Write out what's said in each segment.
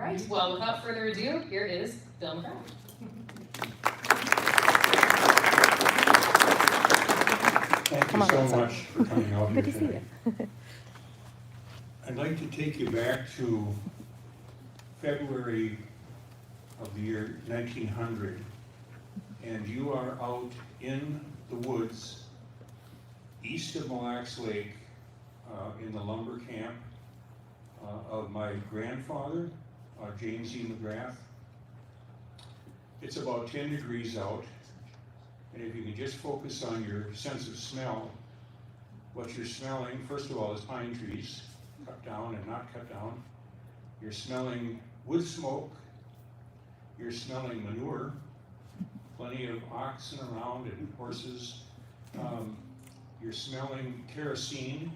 right, well, without further ado, here is Bill McGrath. Thank you so much for coming out here Good to see tonight. you. I'd like to take you back to February of the year 1900, and you are out in the woods east of Mille Lacs Lake in the lumber camp of my grandfather, James E. McGrath. It's about 10 degrees out, and if you can just focus on your sense of smell, what you're smelling, first of all, is pine trees, cut down and not cut down. You're smelling wood smoke, you're smelling manure, plenty of oxen around and horses. You're smelling kerosene,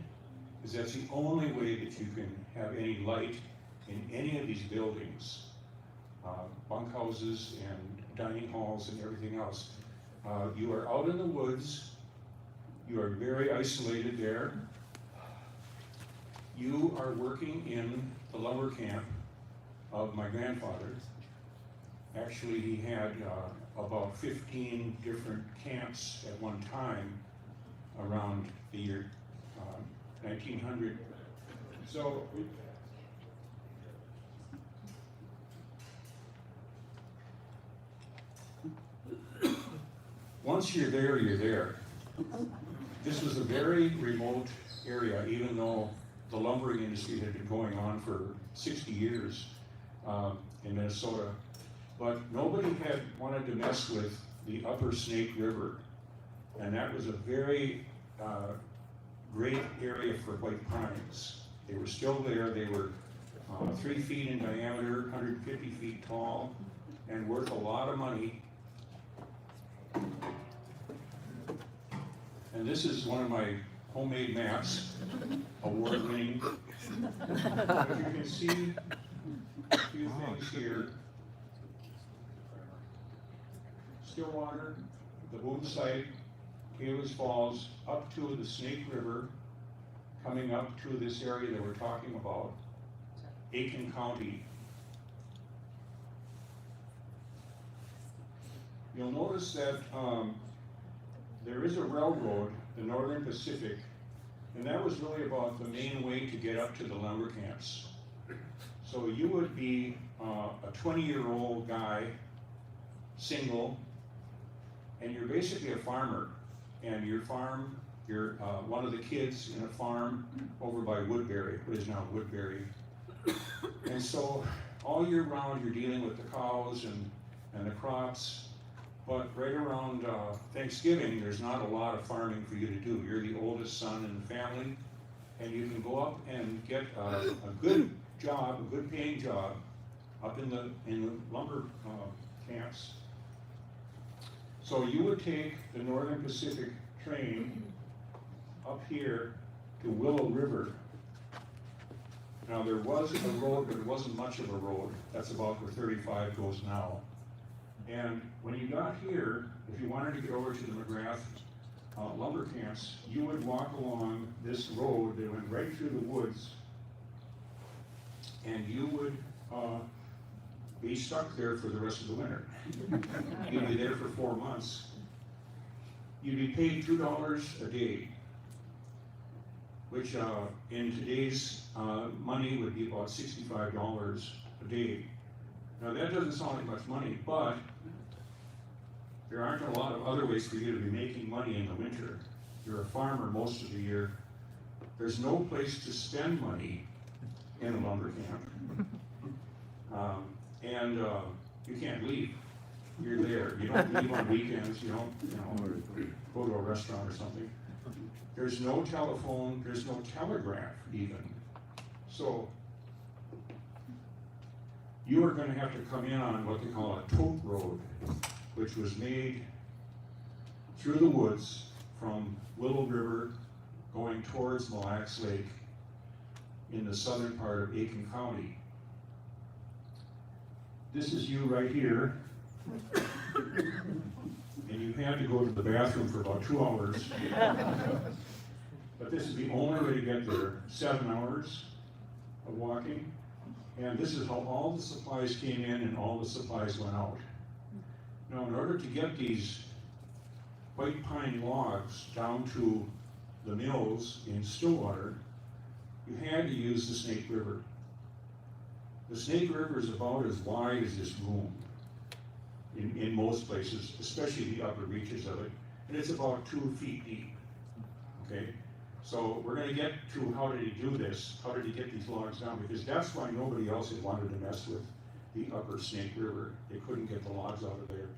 because that's the only way that you can have any light in any of these buildings, bunkhouses and dining halls and everything else. You are out in the woods, you are very isolated there. You are working in the lumber camp of my grandfather. Actually, he had about 15 different camps at one time around the year 1900. So, once you're there, you're there. This was a very remote area, even though the lumbering industry had been going on for 60 years in Minnesota. But nobody had wanted to mess with the upper Snake River. And that was a very great area for white pines. They were still there. They were 3 feet in diameter, 150 feet tall, and worth a lot of money. And this is one of my homemade maps, award-winning. But you can see a few things here. Stillwater, the boom site, Taylor's Falls, up to the Snake River, coming up to this area that we're talking about, Aiken County. You'll notice that there is a railroad, the Northern Pacific, and that was really about the main way to get up to the lumber camps. So you would be a 20-year-old guy, single, and you're basically a farmer. And you're one of the kids in a farm over by Woodbury, what is now Woodbury. And so all year round you're dealing with the cows and the crops. But right around Thanksgiving, there's not a lot of farming for you to do. You're the oldest son in the family, and you can go up and get a good job, a good paying job, up in the lumber camps. So you would take the Northern Pacific train up here to Willow River. Now there was a road, but it wasn't much of a road. That's about where 35 goes now. And when you got here, if you wanted to get over to the McGrath lumber camps, you would walk along this road that went right through the woods, and you would be stuck there for the rest of the winter. You'd be there for 4 months. You'd be paid $2 a day, which in today's money would be about $65 a day. Now that doesn't sound like much money, but there aren't a lot of other ways for you to be making money in the winter. You're a farmer most of the year. There's no place to spend money in a lumber camp. And you can't leave. You're there. You don't leave on weekends. You don't, go to a restaurant or something. There's no telephone. There's no telegraph even. So you are going to have to come in on what they call a tote road, which was made through the woods from Willow River going towards Mille Lacs Lake in the southern part of Aiken County. This is you right here, and you had to go to the bathroom for about 2 hours. But this is the only way to get there. 7 hours of walking. And this is how all the supplies came in and all the supplies went out. Now, in order to get these white pine logs down to the mills in Stillwater, you had to use the Snake River. The Snake River is about as wide as this room in most places, especially the upper reaches of it, and it's about 2 feet deep, okay? So we're gonna get to how did he do this, how did he get these logs down, because that's why nobody else had wanted to mess with the upper Snake River. They couldn't get the logs out of there.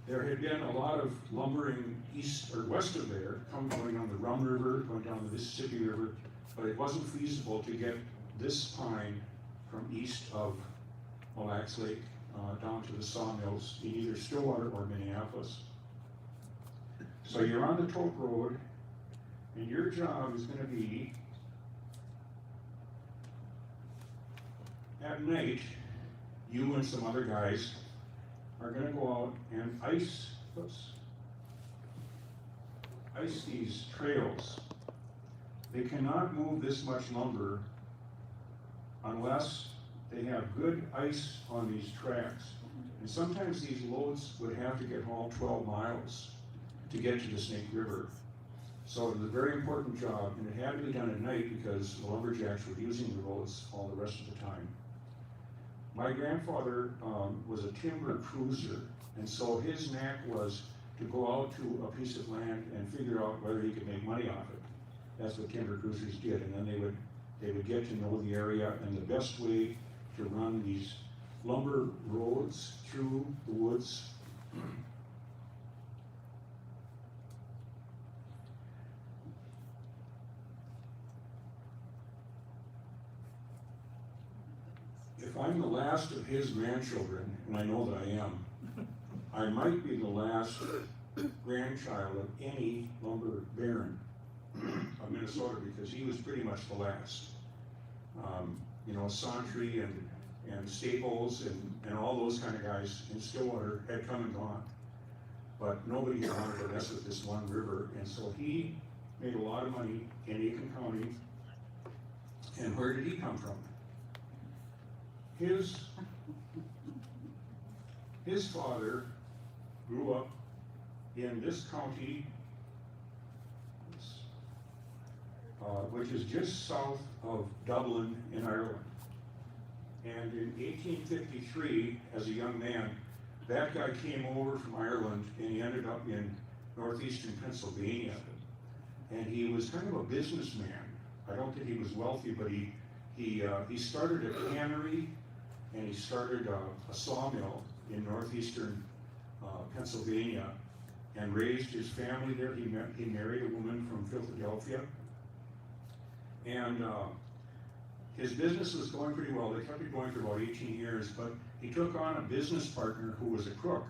There had been a lot of lumbering east or west of there, going on the Rum River, going down the Mississippi River, but it wasn't feasible to get this pine from east of Mille Lacs Lake down to the sawmills in either Stillwater or Minneapolis. So you're on the tote road, and your job is gonna be, at night, you and some other guys are gonna go out and ice these trails. They cannot move this much lumber unless they have good ice on these tracks. And sometimes these loads would have to get hauled 12 miles to get to the Snake River. So it was a very important job, and it had to be done at night because the lumberjacks were using the roads all the rest of the time. My grandfather was a timber cruiser, and so his knack was to go out to a piece of land and figure out whether he could make money off it. That's what timber cruisers did, and then they would get to know the area and the best way to run these lumber roads through the woods. If I'm the last of his grandchildren, and I know that I am, I might be the last grandchild of any lumber baron of Minnesota, because he was pretty much the last. You know, Santry and Staples and all those kind of guys in Stillwater had come and gone. But nobody had wanted to mess with this one river, and so he made a lot of money in Aiken County. And where did he come from? His father grew up in this county, which is just south of Dublin in Ireland. And in 1853, as a young man, that guy came over from Ireland and he ended up in northeastern Pennsylvania. And he was kind of a businessman. I don't think he was wealthy, but he started a cannery and he started a sawmill in northeastern Pennsylvania and raised his family there. He married a woman from Philadelphia. And his business was going pretty well. They kept it going for about 18 years, but he took on a business partner who was a crook.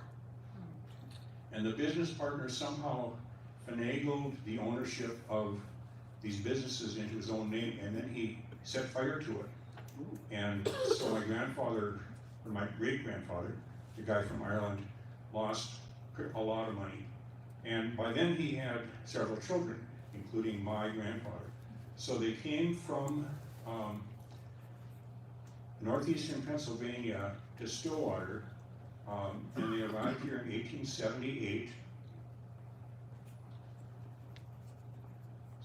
And the business partner somehow finagled the ownership of these businesses into his own name, and then he set fire to it. And so my grandfather, or my great-grandfather, the guy from Ireland, lost a lot of money. And by then he had several children, including my grandfather. So they came from northeastern Pennsylvania to Stillwater, and they arrived here in 1878.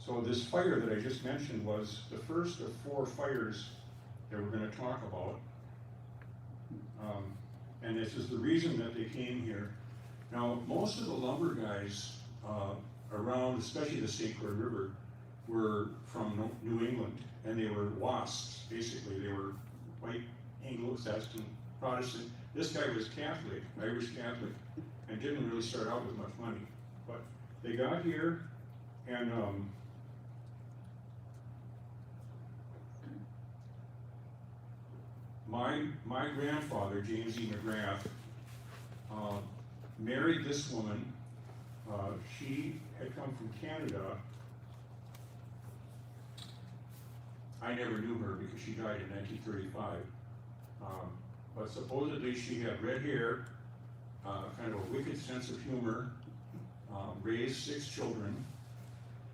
So this fire that I just mentioned was the first of 4 fires that we're going to talk about. And this is the reason that they came here. Now, most of the lumber guys around, especially the St. Croix River, were from New England, and they were WASPs, basically. They were white Anglo-Saxon Protestant. This guy was Catholic, Irish Catholic, and didn't really start out with much money. But they got here, and my grandfather, James E. McGrath, married this woman. She had come from Canada. I never knew her because she died in 1935. But supposedly she had red hair, kind of a wicked sense of humor, raised 6 children,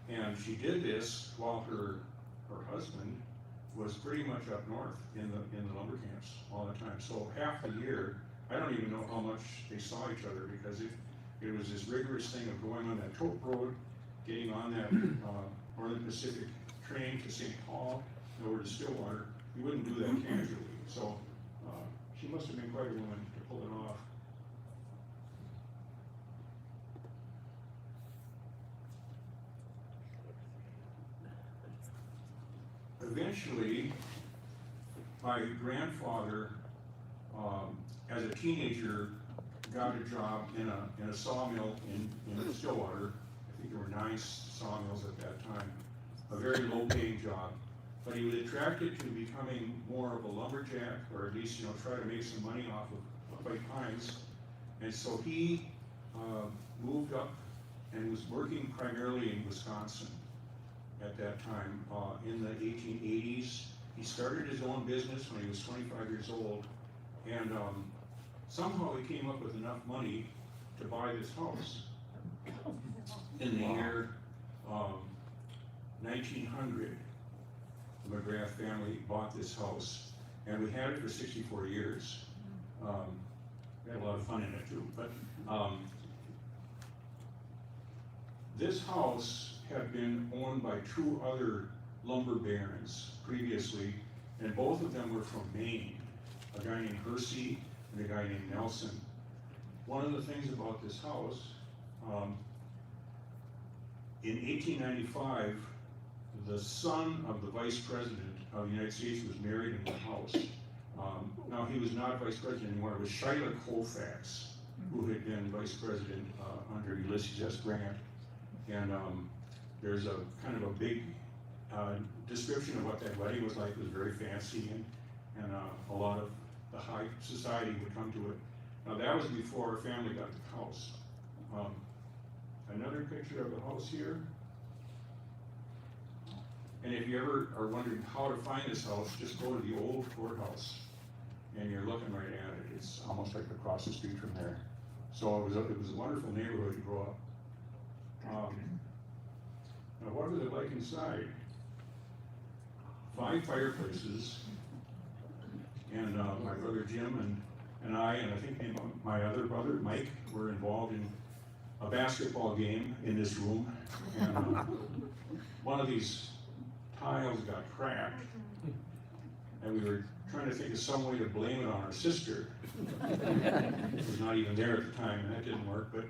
and she did this while her husband was pretty much up north in the lumber camps all the time. So half the year, I don't even know how much they saw each other, because it was this rigorous thing of going on that tote road, getting on that Northern Pacific train to St. Paul, and over to Stillwater. You wouldn't do that casually. So she must have been quite a woman to pull it off. Eventually, my grandfather, as a teenager, got a job in a sawmill in Stillwater. I think there were 9 sawmills at that time. A very low-paying job, but he was attracted to becoming more of a lumberjack, or at least, try to make some money off of white pines. And so he moved up and was working primarily in Wisconsin at that time. In the 1880s, he started his own business when he was 25 years old, and somehow he came up with enough money to buy this house. In the year 1900, the McGrath family bought this house, and we had it for 64 years. We had a lot of fun in it too, but this house had been owned by 2 other lumber barons previously, and both of them were from Maine, a guy named Hersey and a guy named Nelson. One of the things about this house, in 1895, the son of the vice president of the United States was married in the house. Now, he was not vice president anymore. It was Schuyler Colfax, who had been vice president under Ulysses S. Grant. And there's a kind of a big description of what that wedding was like. It was very fancy, and a lot of the high society would come to it. Now, that was before our family got the house. Another picture of the house here. And if you ever are wondering how to find this house, just go to the old courthouse, and you're looking right at it. It's almost like across the street from there. So it was a wonderful neighborhood to grow up. Now, what was it like inside? 5 fireplaces, and my brother Jim and I think my other brother Mike were involved in a basketball game in this room, and one of these tiles got cracked, and we were trying to think of some way to blame it on our sister. It was not even there at the time, and that didn't work, but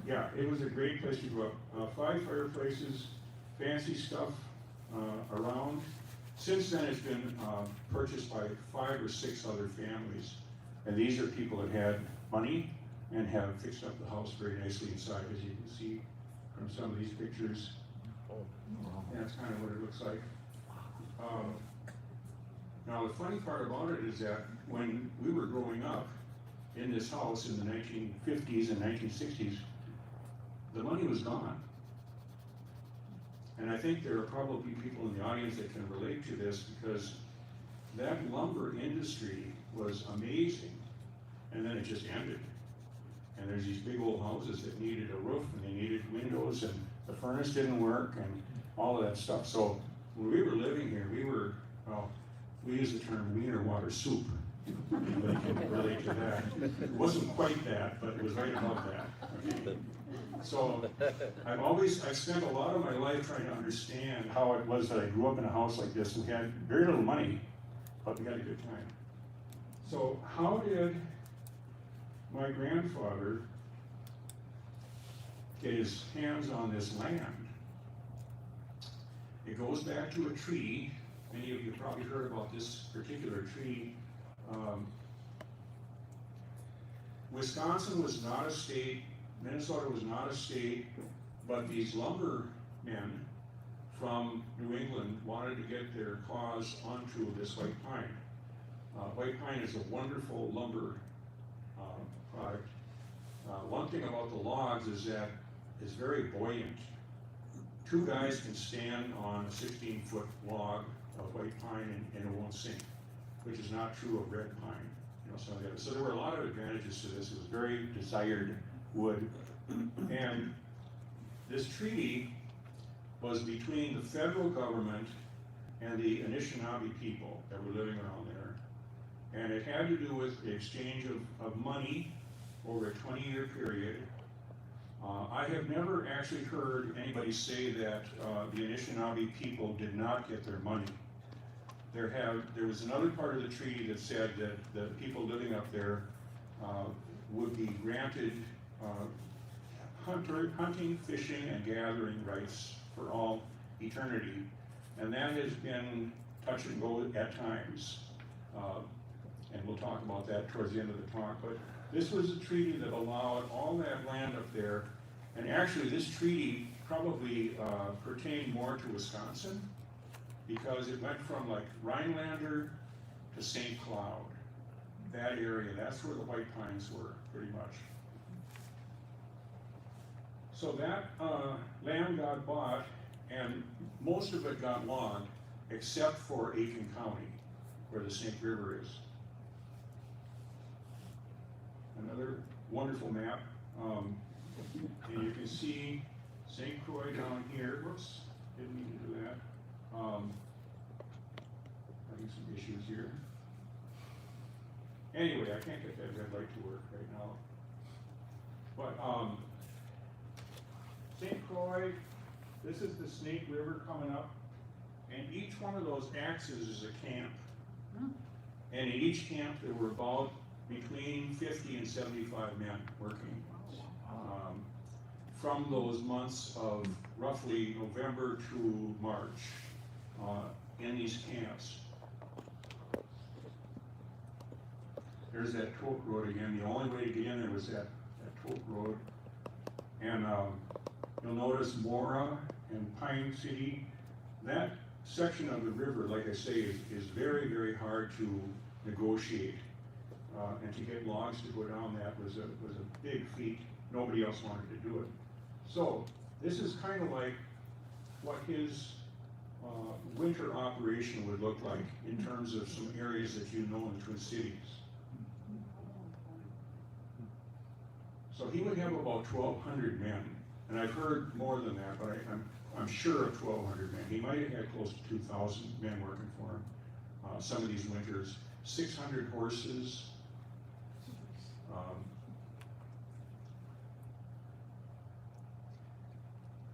yeah, it was a great place to grow up. 5 fireplaces, fancy stuff around. Since then, it's been purchased by 5 or 6 other families, and these are people that had money and have fixed up the house very nicely inside, as you can see from some of these pictures. That's kind of what it looks like. Now, the funny part about it is that when we were growing up in this house in the 1950s and 1960s, the money was gone. And I think there are probably people in the audience that can relate to this, because that lumber industry was amazing, and then it just ended. And there's these big old houses that needed a roof, and they needed windows, and the furnace didn't work, and all of that stuff. So when we were living here, we were, well, we use the term wiener water soup. Anybody can relate to that. It wasn't quite that, but it was right above that. Okay. So I've spent a lot of my life trying to understand how it was that I grew up in a house like this. We had very little money, but we had a good time. So how did my grandfather get his hands on this land? It goes back to a tree. Many of you probably heard about this particular tree. Wisconsin was not a state, Minnesota was not a state, but these lumbermen from New England wanted to get their claws onto this white pine. White pine is a wonderful lumber product. One thing about the logs is that it's very buoyant. 2 guys can stand on a 16-foot log of white pine and it won't sink, which is not true of red pine. So there were a lot of advantages to this. It was very desired wood. And this treaty was between the federal government and the Anishinaabe people that were living around there. And it had to do with the exchange of money over a 20-year period. I have never actually heard anybody say that the Anishinaabe people did not get their money. There was another part of the treaty that said that the people living up there would be granted hunting, fishing, and gathering rights for all eternity. And that has been touch and go at times. And we'll talk about that towards the end of the talk. But this was a treaty that allowed all that land up there. And actually, this treaty probably pertained more to Wisconsin, because it went from like Rhinelander to St. Cloud. That area, that's where the White Pines were, pretty much. So that land got bought, and most of it got logged, except for Aiken County, where the Snake River is. Another wonderful map. And you can see St. Croix down here. Whoops, didn't mean to do that. Having some issues here. Anyway, I can't get that red light to work right now. But St. Croix, this is the Snake River coming up, and each one of those axes is a camp. And in each camp there were about between 50 and 75 men working. From those months of roughly November to March in these camps. There's that tote road again. The only way to get in there was that tote road. And you'll notice Mora and Pine City. That section of the river, like I say, is very, very hard to negotiate. And to get logs to go down that was a big feat. Nobody else wanted to do it. So this is kind of like what his winter operation would look like in terms of some areas that you know in the Twin Cities. So he would have about 1,200 men, and I've heard more than that, but I'm sure of 1,200 men. He might have had close to 2,000 men working for him some of these winters. 600 horses.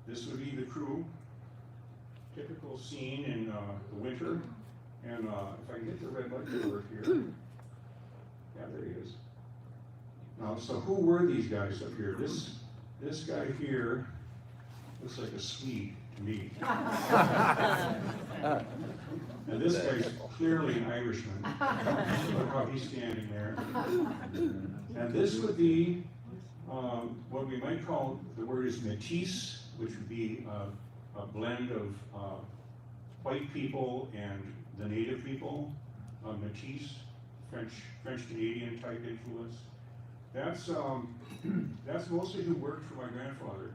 This would be the crew, typical scene in the winter. And if I can get the red light to work here. Yeah, there he is. Now, so who were these guys up here? This guy here looks like a Swede to me. And this guy's clearly an Irishman. Look how he's standing there. And this would be what we might call, the word is métis, which would be a blend of white people and the native people, métis, French Canadian type influence. That's mostly who worked for my grandfather.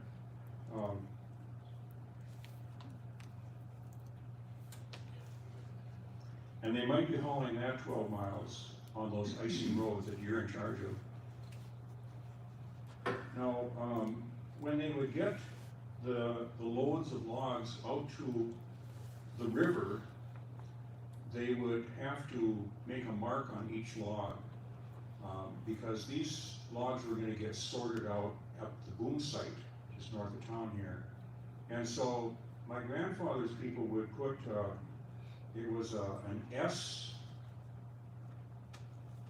And they might be hauling that 12 miles on those icy roads that you're in charge of. Now, when they would get the loads of logs out to the river, they would have to make a mark on each log, because these logs were going to get sorted out at the boom site just north of town here. And so my grandfather's people would put, it was an S,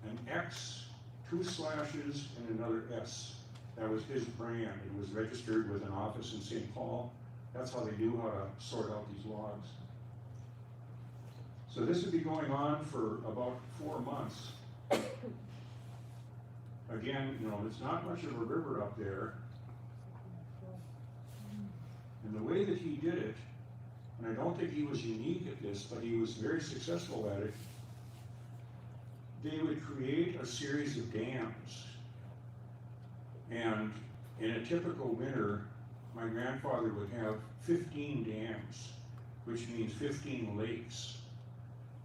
an X, 2 slashes, and another S. That was his brand. It was registered with an office in St. Paul. That's how they knew how to sort out these logs. So this would be going on for about 4 months. Again, you know, it's not much of a river up there. And the way that he did it, and I don't think he was unique at this, but he was very successful at it, they would create a series of dams. And in a typical winter, my grandfather would have 15 dams, which means 15 lakes.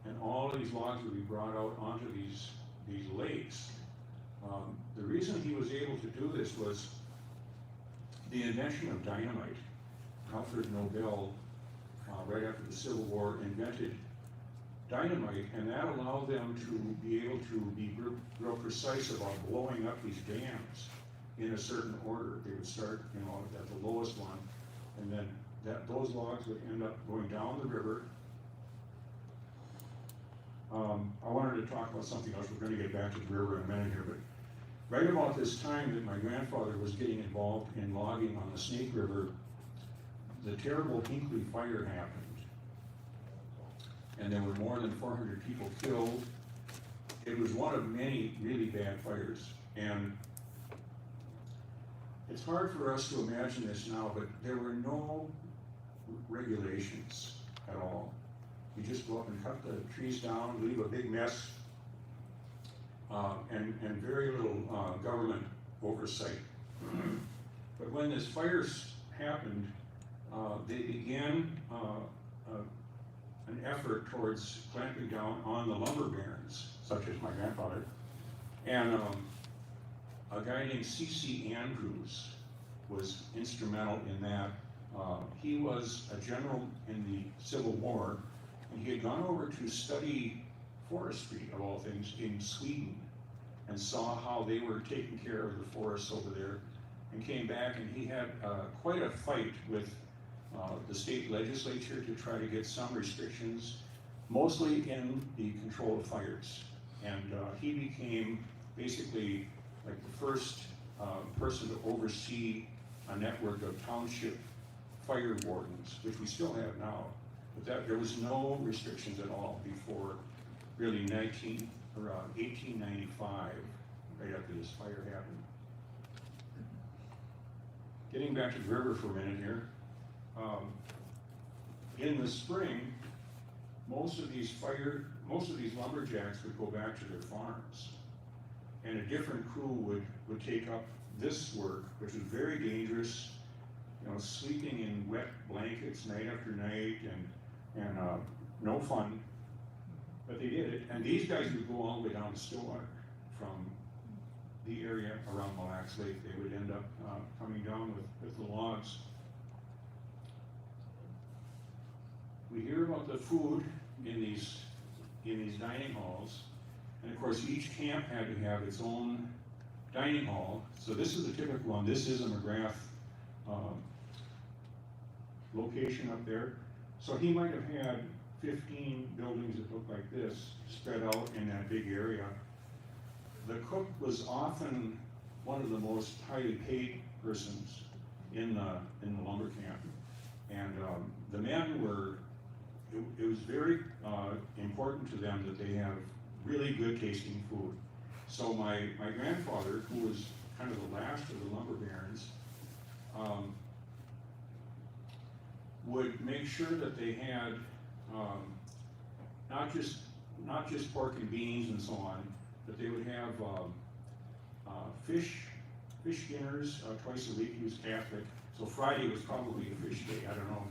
And all of these logs would be brought out onto these lakes. The reason he was able to do this was the invention of dynamite. Alfred Nobel right after the Civil War, invented dynamite, and that allowed them to be able to be real precise about blowing up these dams in a certain order. They would start, at the lowest one, and then those logs would end up going down the river. I wanted to talk about something else. We're going to get back to the river in a minute here, but right about this time that my grandfather was getting involved in logging on the Snake River, the terrible Hinkley fire happened. And there were more than 400 people killed. It was one of many really bad fires. And it's hard for us to imagine this now, but there were no regulations at all. You just go up and cut the trees down, leave a big mess, and very little government oversight. But when this fire happened, they began an effort towards clamping down on the lumber barons, such as my grandfather, and a guy named C.C. Andrews was instrumental in that. He was a general in the Civil War, and he had gone over to study forestry, of all things, in Sweden, and saw how they were taking care of the forests over there, and came back, and he had quite a fight with the state legislature to try to get some restrictions, mostly in the control of fires. And he became basically like the first person to oversee a network of township fire wardens, which we still have now. But there was no restrictions at all before really 1895, right after this fire happened. Getting back to the river for a minute here. In the spring, most of these lumberjacks would go back to their farms, and a different crew would take up this work, which was very dangerous. Sleeping in wet blankets night after night, and no fun. But they did it, and these guys would go all the way down to Stillwater from the area around Mille Lacs Lake. They would end up coming down with the logs. We hear about the food in these dining halls, and of course each camp had to have its own dining hall. So this is a typical one. This is a McGrath location up there. So he might have had 15 buildings that looked like this spread out in that big area. The cook was often one of the most highly paid persons in the lumber camp, and the men were. It was very important to them that they have really good tasting food. So my grandfather, who was kind of the last of the lumber barons, would make sure that they had not just pork and beans and so on, but they would have fish dinners twice a week. He was Catholic, so Friday was probably a fish day. I don't know.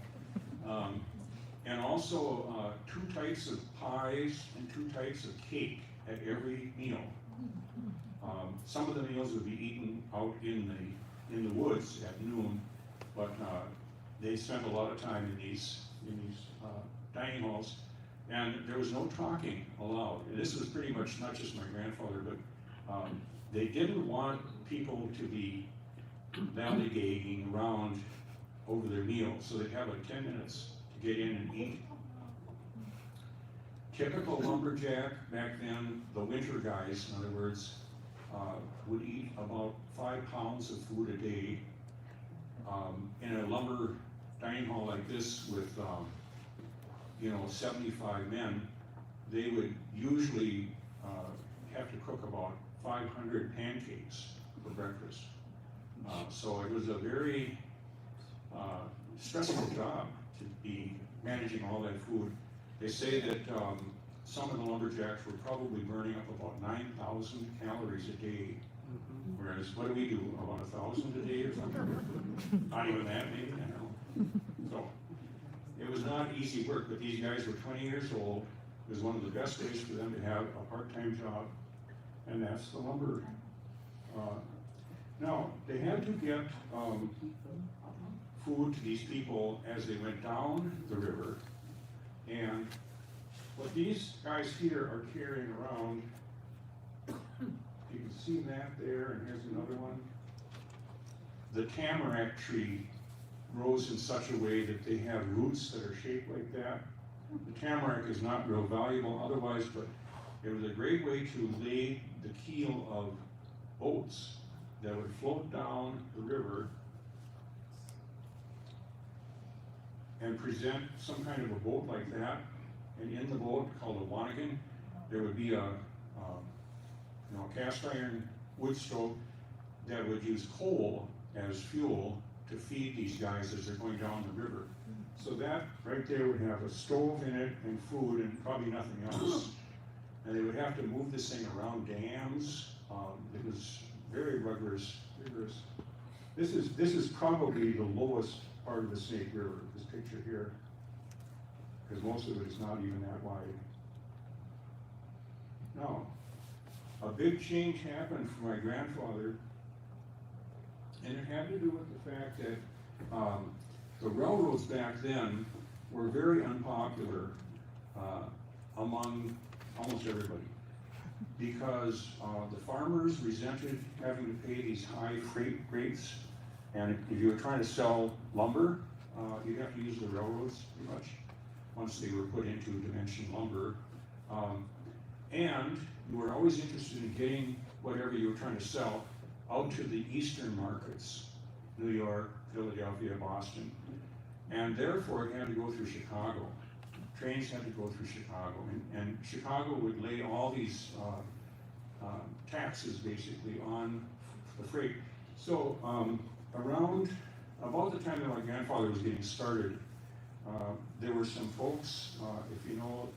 And also 2 types of pies and 2 types of cake at every meal. Some of the meals would be eaten out in the woods at noon, but they spent a lot of time in these dining halls, and there was no talking allowed. And this was pretty much not just my grandfather, but they didn't want people to be lollygagging around over their meals, so they'd have like 10 minutes to get in and eat. Typical lumberjack back then, the winter guys, in other words, would eat about 5 pounds of food a day. In a lumber dining hall like this with 75 men, they would usually have to cook about 500 pancakes for breakfast. So it was a very stressful job to be managing all that food. They say that some of the lumberjacks were probably burning up about 9,000 calories a day. Whereas, what do we do? About 1,000 a day or something? Not even that, maybe, I don't know. So, it was not easy work, but these guys were 20 years old. It was one of the best days for them to have a part-time job, and that's the lumber. Now, they had to get food to these people as they went down the river. And what these guys here are carrying around, you can see that there, and here's another one. The tamarack tree grows in such a way that they have roots that are shaped like that. The tamarack is not real valuable otherwise, but it was a great way to lay the keel of boats that would float down the river and present some kind of a boat like that. And in the boat, called a wanigan, there would be a cast iron wood stove that would use coal as fuel to feed these guys as they're going down the river. So that right there would have a stove in it and food and probably nothing else. And they would have to move this thing around dams. It was very rigorous. This is probably the lowest part of the Snake River, this picture here, because most of it is not even that wide. Now, a big change happened for my grandfather, and it had to do with the fact that the railroads back then were very unpopular among almost everybody, because the farmers resented having to pay these high freight rates, and if you were trying to sell lumber, you'd have to use the railroads pretty much, once they were put into dimension lumber. And you were always interested in getting whatever you were trying to sell out to the eastern markets, New York, Philadelphia, Boston, and therefore it had to go through Chicago. Trains had to go through Chicago, and Chicago would lay all these taxes basically on the freight. So around about the time that my grandfather was getting started, there were some folks, if you know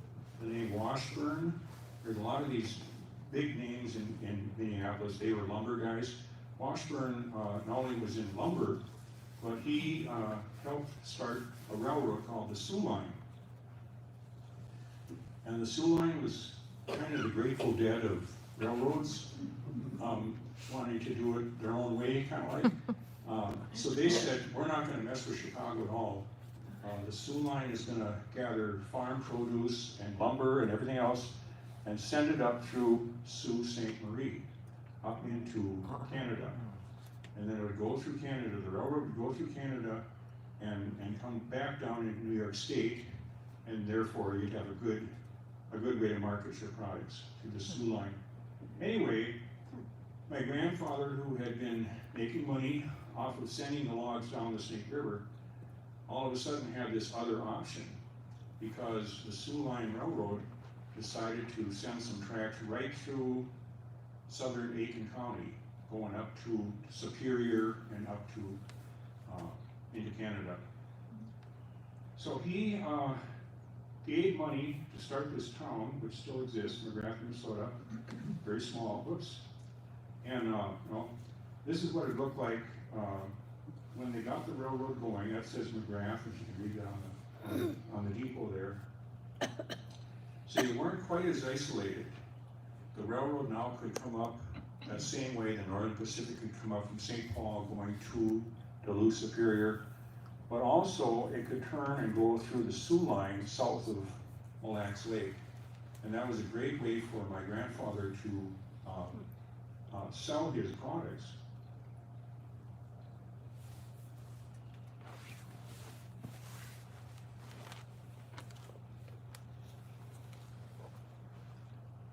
the name Washburn, there's a lot of these big names in Minneapolis. They were lumber guys. Washburn not only was in lumber, but he helped start a railroad called the Sioux Line. And the Sioux Line was kind of the Grateful Dead of railroads, wanting to do it their own way, kind of like. So they said, we're not going to mess with Chicago at all. The Sioux Line is going to gather farm produce and lumber and everything else and send it up through Sault Ste. Marie, up into Canada. And then it would go through Canada, the railroad would go through Canada and come back down into New York State, and therefore you'd have a good way to market your products through the Sioux Line. Anyway, my grandfather, who had been making money off of sending the logs down the Snake River, all of a sudden had this other option, because the Sioux Line Railroad decided to send some tracks right through southern Aiken County, going up to Superior and up to into Canada. So he gave money to start this town, which still exists, McGrath, Minnesota, very small, whoops. And well, this is what it looked like when they got the railroad going. That says McGrath, if you can read it on the depot there. So you weren't quite as isolated. The railroad now could come up that same way the Northern Pacific could come up from St. Paul going to Duluth, Superior, but also it could turn and go through the Sioux Line south of Mille Lacs Lake. And that was a great way for my grandfather to sell his products.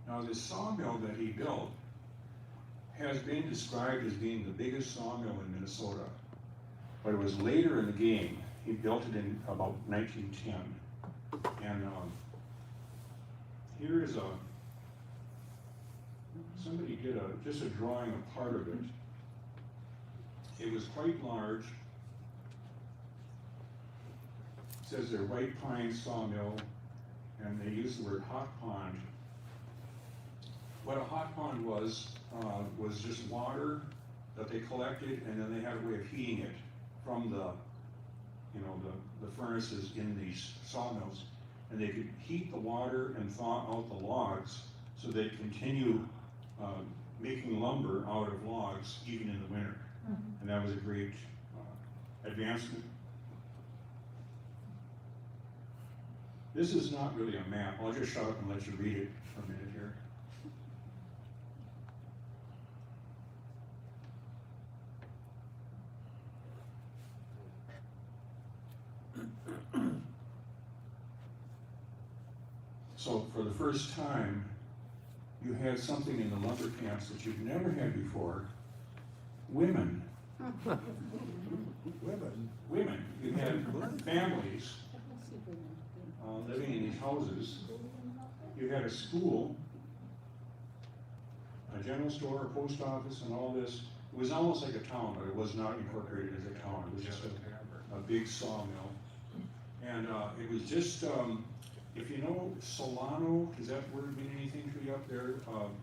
Now this sawmill that he built has been described as being the biggest sawmill in Minnesota, but it was later in the game. He built it in about 1910. And here is somebody did just a drawing of part of it. It was quite large. It says they're White Pine Sawmill, and they use the word hot pond. What a hot pond was just water that they collected, and then they had a way of heating it from the furnaces in these sawmills, and they could heat the water and thaw out the logs so they'd continue making lumber out of logs even in the winter. And that was a great advancement This is not really a map. I'll just shut up and let you read it for a minute here. So for the first time, you had something in the lumber camps that you've never had before, women. Women. You had families living in these houses. You had a school, a general store, a post office, and all this. It was almost like a town, but it was not incorporated as a town. It was just a big sawmill. And it was just, if you know Solano, does that word mean anything to you up there?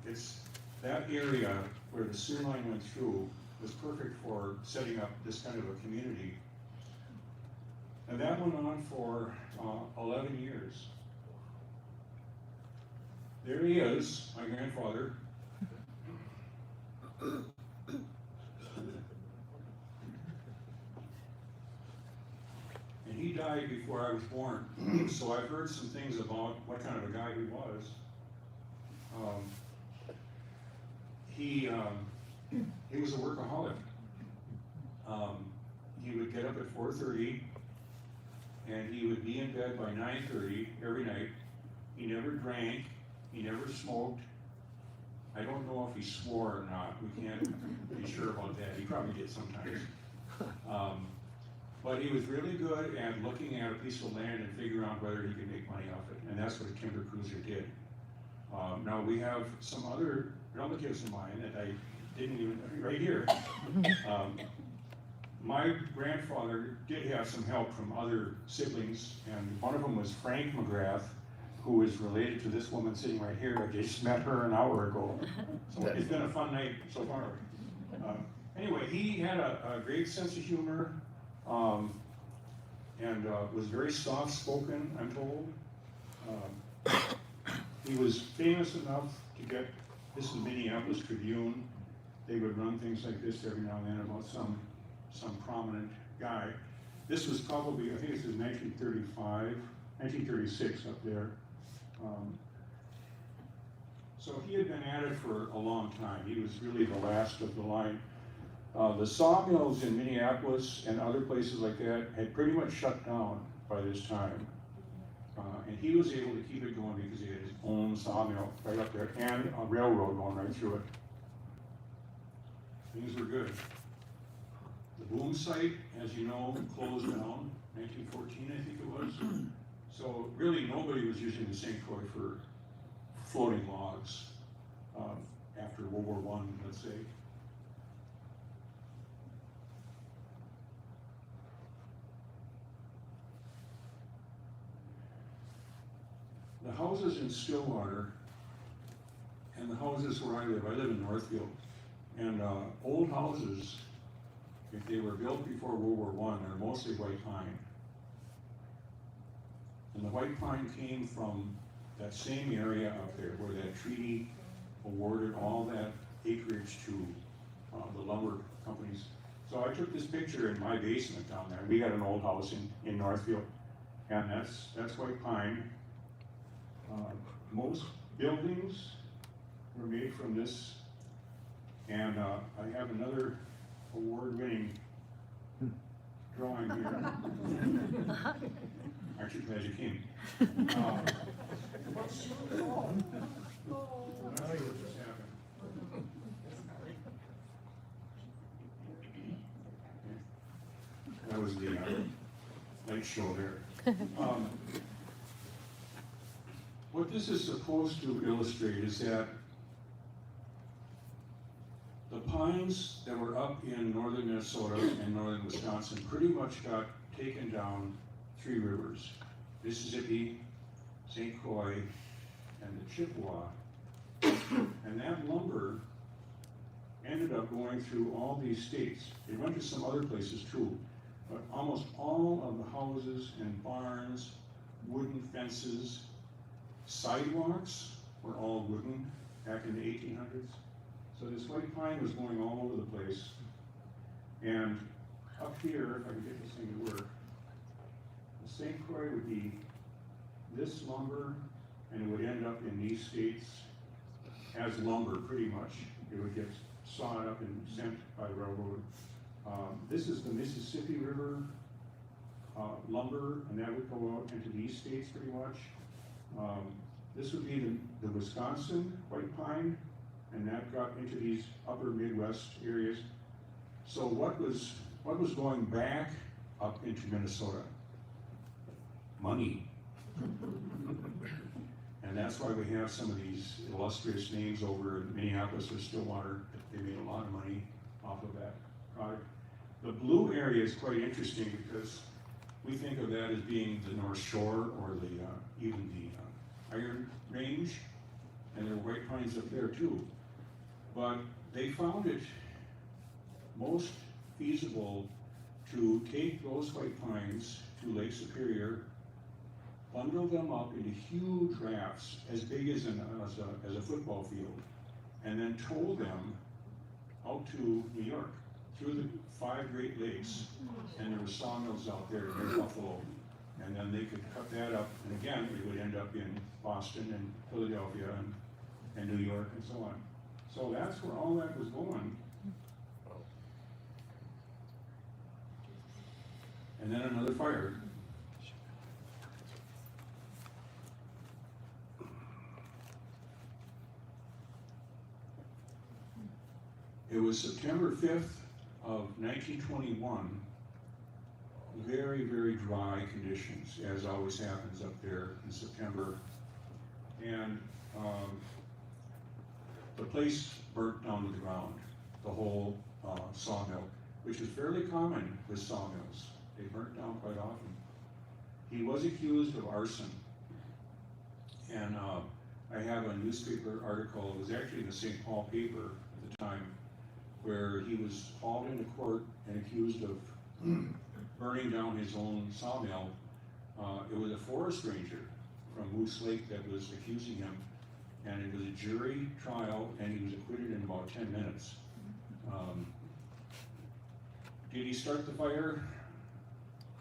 It's that area where the sewer line went through was perfect for setting up this kind of a community. And that went on for 11 years. There he is, my grandfather. And he died before I was born. So I've heard some things about what kind of a guy he was. He was a workaholic. He would get up at 4:30 and he would be in bed by 9:30 every night. He never drank, he never smoked. I don't know if he swore or not, we can't be sure about that. He probably did sometimes. But he was really good at looking at a piece of land and figuring out whether he could make money off it, and that's what a timber cruiser did. Now we have some other relatives of mine that I didn't even, right here. My grandfather did have some help from other siblings, and one of them was Frank McGrath, who is related to this woman sitting right here. I just met her an hour ago. So it's been a fun night so far. Anyway, he had a great sense of humor, and was very soft-spoken, I'm told. He was famous enough to get, this is the Minneapolis Tribune. They would run things like this every now and then about some prominent guy. This was probably, I think this was 1935, 1936 up there. So he had been at it for a long time. He was really the last of the line. The sawmills in Minneapolis and other places like that had pretty much shut down by this time. And he was able to keep it going because he had his own sawmill right up there and a railroad going right through it. Things were good. The boom site, as you know, closed down, 1914 I think it was. So really nobody was using the St. Croix for floating logs after World War I, let's say. The houses in Stillwater and the houses where I live in Northfield, and old houses, if they were built before World War I, are mostly white pine. And the white pine came from that same area up there where that treaty awarded all that acreage to the lumber companies. So I took this picture in my basement down there. We got an old house in Northfield, and that's white pine. Most buildings were made from this, and I have another award-winning drawing here. Aren't you glad you came? What's just happened? That was the light show there. What this is supposed to illustrate is that the pines that were up in northern Minnesota and northern Wisconsin pretty much got taken down 3 rivers: Mississippi, St. Croix, and the Chippewa. And that lumber ended up going through all these states. It went to some other places too, but almost all of the houses and barns, wooden fences, sidewalks were all wooden back in the 1800s. So this white pine was going all over the place. And up here, if I can get this thing to work, the St. Croix would be this lumber, and it would end up in these states as lumber, pretty much. It would get sawed up and sent by railroad. This is the Mississippi River lumber, and that would go out into these states pretty much. This would be the Wisconsin white pine, and that got into these upper Midwest areas. So what was going back up into Minnesota? Money. And that's why we have some of these illustrious names over in Minneapolis or Stillwater. They made a lot of money off of that product. The blue area is quite interesting because we think of that as being the North Shore or even the Iron Range, and there are white pines up there too. But they found it most feasible to take those white pines to Lake Superior, bundle them up into huge rafts as big as a football field, and then tow them out to New York through the 5 Great Lakes, and there were sawmills out there near Buffalo, and then they could cut that up, and again, it would end up in Boston and Philadelphia and New York and so on. So that's where all that was going. And then another fire. It was September 5th of 1921. Very, very dry conditions, as always happens up there in September. And the place burnt down to the ground, the whole sawmill, which is fairly common with sawmills. They burnt down quite often. He was accused of arson. And I have a newspaper article, it was actually in the St. Paul paper at the time, where he was hauled into court and accused of burning down his own sawmill. It was a forest ranger from Moose Lake that was accusing him, and it was a jury trial, and he was acquitted in about 10 minutes. Did he start the fire?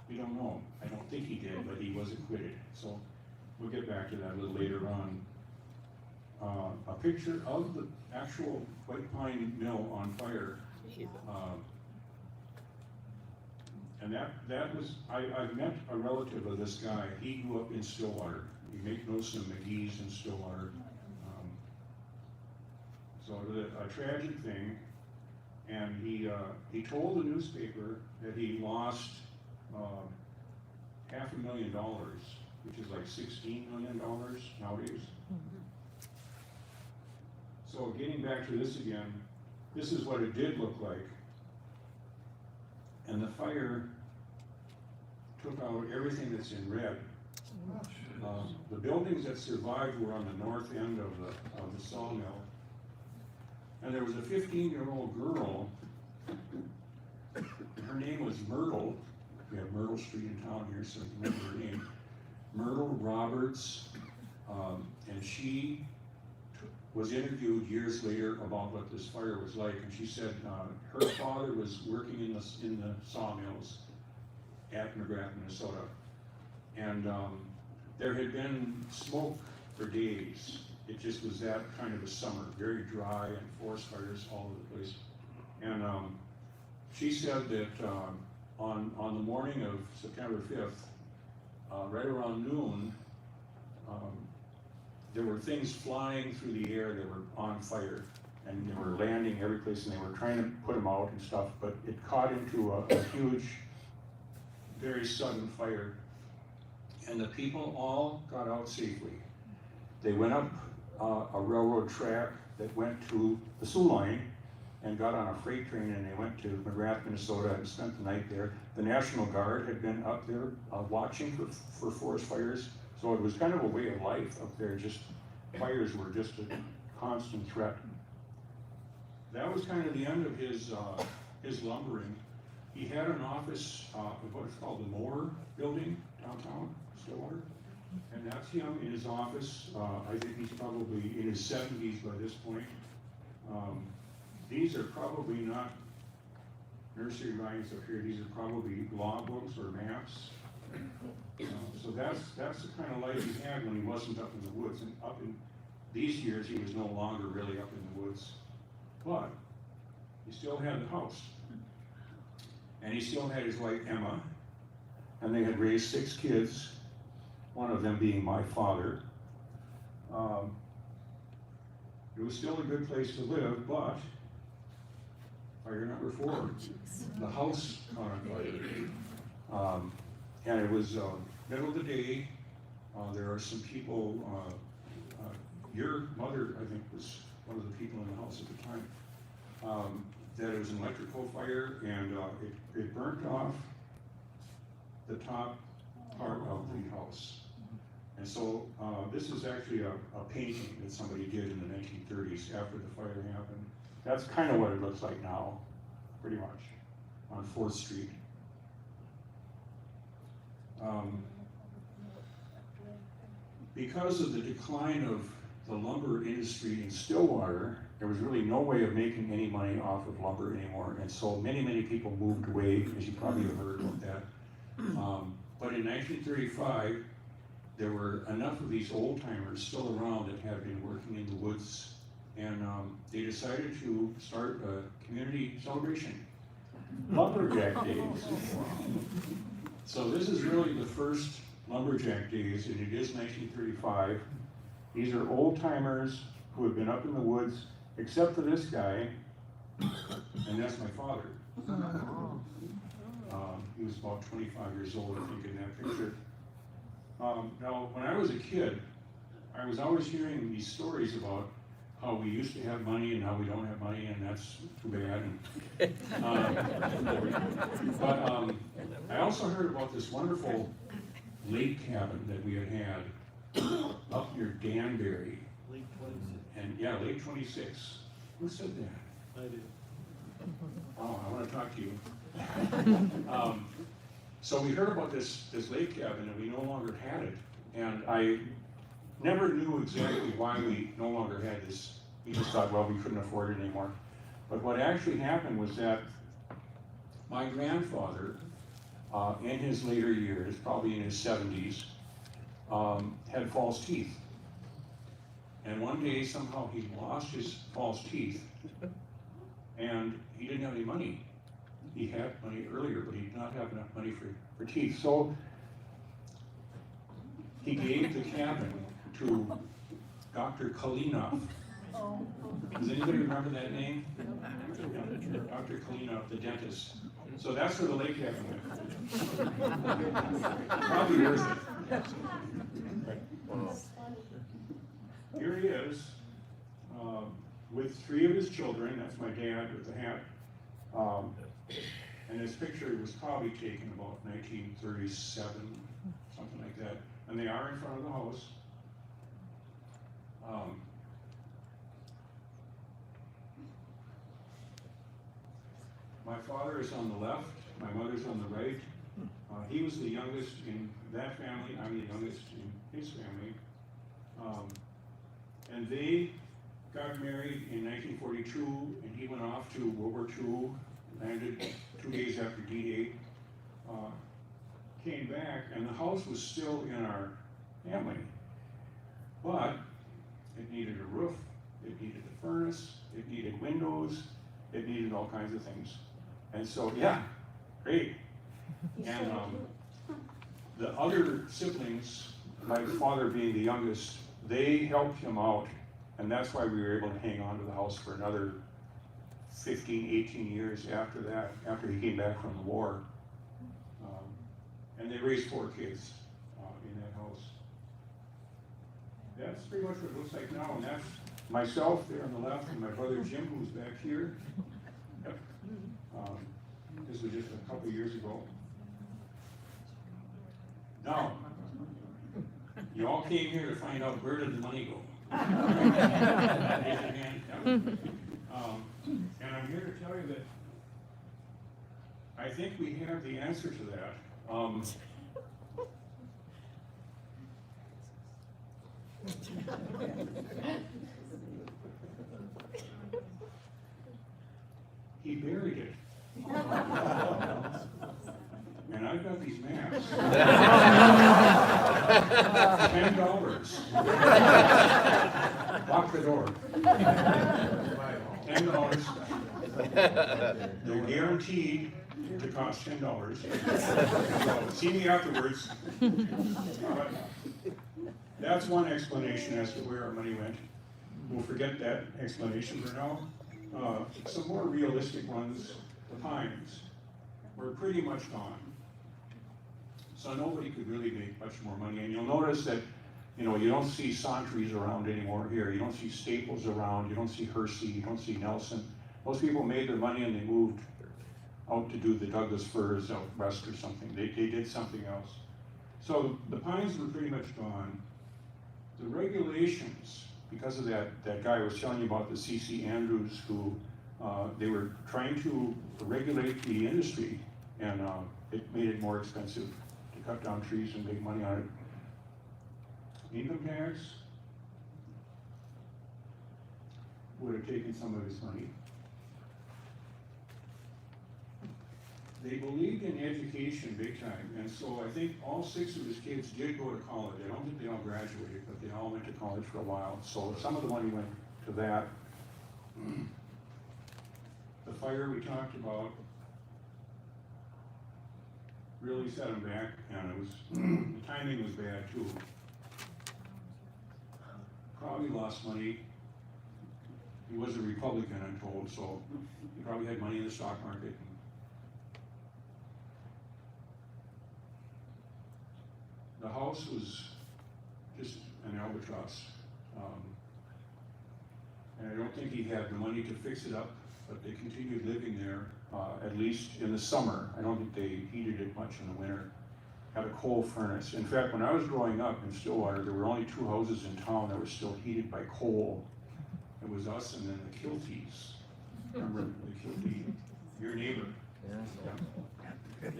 We don't know. I don't think he did, but he was acquitted. So we'll get back to that a little later on. A picture of the actual white pine mill on fire. And that was, I've met a relative of this guy. He grew up in Stillwater. He made some McGee's in Stillwater. So it was a tragic thing. And he told the newspaper that he lost $500,000, which is like $16 million nowadays. So getting back to this again, this is what it did look like. And the fire took out everything that's in red. The buildings that survived were on the north end of the sawmill. And there was a 15-year-old girl, her name was Myrtle. We have Myrtle Street in town here, so you remember her name. Myrtle Roberts, and she was interviewed years later about what this fire was like, and she said her father was working in the sawmills at McGrath, Minnesota, and there had been smoke for days. It just was that kind of a summer, very dry and forest fires all over the place. And she said that on the morning of September 5th, right around noon, there were things flying through the air that were on fire, and they were landing every place, and they were trying to put them out and stuff, but it caught into a huge, very sudden fire, and the people all got out safely. They went up a railroad track that went to the Sioux Line and got on a freight train, and they went to McGrath, Minnesota, and spent the night there. The National Guard had been up there watching for forest fires. So it was kind of a way of life up there, just fires were just a constant threat. That was kind of the end of his lumbering. He had an office, what's called the Moore Building downtown Stillwater, and that's him in his office. I think he's probably in his 70s by this point. These are probably not nursery rhymes up here. These are probably law books or maps. So that's the kind of life he had when he wasn't up in the woods. And up in these years, he was no longer really up in the woods. But he still had the house. And he still had his wife, Emma. And they had raised 6 kids, one of them being my father. It was still a good place to live, but fire number 4, the house caught on fire. And it was middle of the day. There are some people, your mother, I think, was one of the people in the house at the time, that it was an electrical fire, and it burnt off the top part of the house. And so this is actually a painting that somebody did in the 1930s after the fire happened. That's kind of what it looks like now, pretty much, on 4th Street. Because of the decline of the lumber industry in Stillwater, there was really no way of making any money off of lumber anymore, and so many people moved away, as you probably have heard about that. But in 1935, there were enough of these old-timers still around that had been working in the woods, and they decided to start a community celebration, Lumberjack Days. So this is really the first Lumberjack Days, and it is 1935. These are old-timers who have been up in the woods, except for this guy, and that's my father. He was about 25 years old, I think, in that picture. Now, when I was a kid, I was always hearing these stories about how we used to have money and how we don't have money, and that's too bad. But I also heard about this wonderful lake cabin that we had up near Danbury. Lake 26. And yeah, Lake 26. Who said that? I did. Oh, I want to talk to you. So we heard about this lake cabin, and we no longer had it. And I never knew exactly why we no longer had this. We just thought, well, we couldn't afford it anymore. But what actually happened was that my grandfather, in his later years, probably in his 70s, had false teeth. And one day, somehow, he lost his false teeth, and he didn't have any money. He had money earlier, but he did not have enough money for teeth. So he gave the cabin to Dr. Kalinov. Does anybody remember that name? Yeah, Dr. Kalinov, the dentist. So that's where the lake cabin went. Probably worth it. Here he is, with 3 of his children. That's my dad with the hat. And this picture was probably taken about 1937, something like that. And they are in front of the house. My father is on the left, my mother's on the right. He was the youngest in that family, I'm the youngest in his family. And they got married in 1942, and he went off to World War II, landed 2 days after D-Day, came back, and the house was still in our family. But it needed a roof, it needed a furnace, it needed windows, it needed all kinds of things. And so, yeah, great. And the other siblings, my father being the youngest, they helped him out, and that's why we were able to hang on to the house for another 15, 18 years after that, after he came back from the war. And they raised 4 kids in that house. That's pretty much what it looks like now, and that's myself there on the left, and my brother Jim, who's back here. Yep. This was just a couple years ago. Now, you all came here to find out, where did the money go? Raise your hand. Yep. And I'm here to tell you that I think we have the answer to that. He buried it. And I I've got these maps. $10. Lock the door. $10. They're guaranteed to cost $10. So see me afterwards. That's one explanation as to where our money went. We'll forget that explanation for now. Some more realistic ones, the pines were pretty much gone. So nobody could really make much more money. And you'll notice that, you know, you don't see Santries around anymore here. You don't see Staples around. You don't see Hersey. You don't see Nelson. Most people made their money and they moved out to do the Douglas firs out west or something. They did something else. So the pines were pretty much gone. The regulations, because of that guy I was telling you about, the C.C. Andrews, who they were trying to regulate the industry, and it made it more expensive to cut down trees and make money on it. Income tax would have taken some of his money. They believed in education big time, and so I think all 6 of his kids did go to college. I don't think they all graduated, but they all went to college for a while. So some of the money went to that. The fire we talked about really set him back, and it was the timing was bad too. Probably lost money. He was a Republican, I'm told, so he probably had money in the stock market. The house was just an albatross. And I don't think he had the money to fix it up, but they continued living there, at least in the summer. I don't think they heated it much in the winter. Had a coal furnace. In fact, when I was growing up in Stillwater, there were only 2 houses in town that were still heated by coal. It was us and then the Kilties. Remember the Kiltie? Your neighbor. Yeah.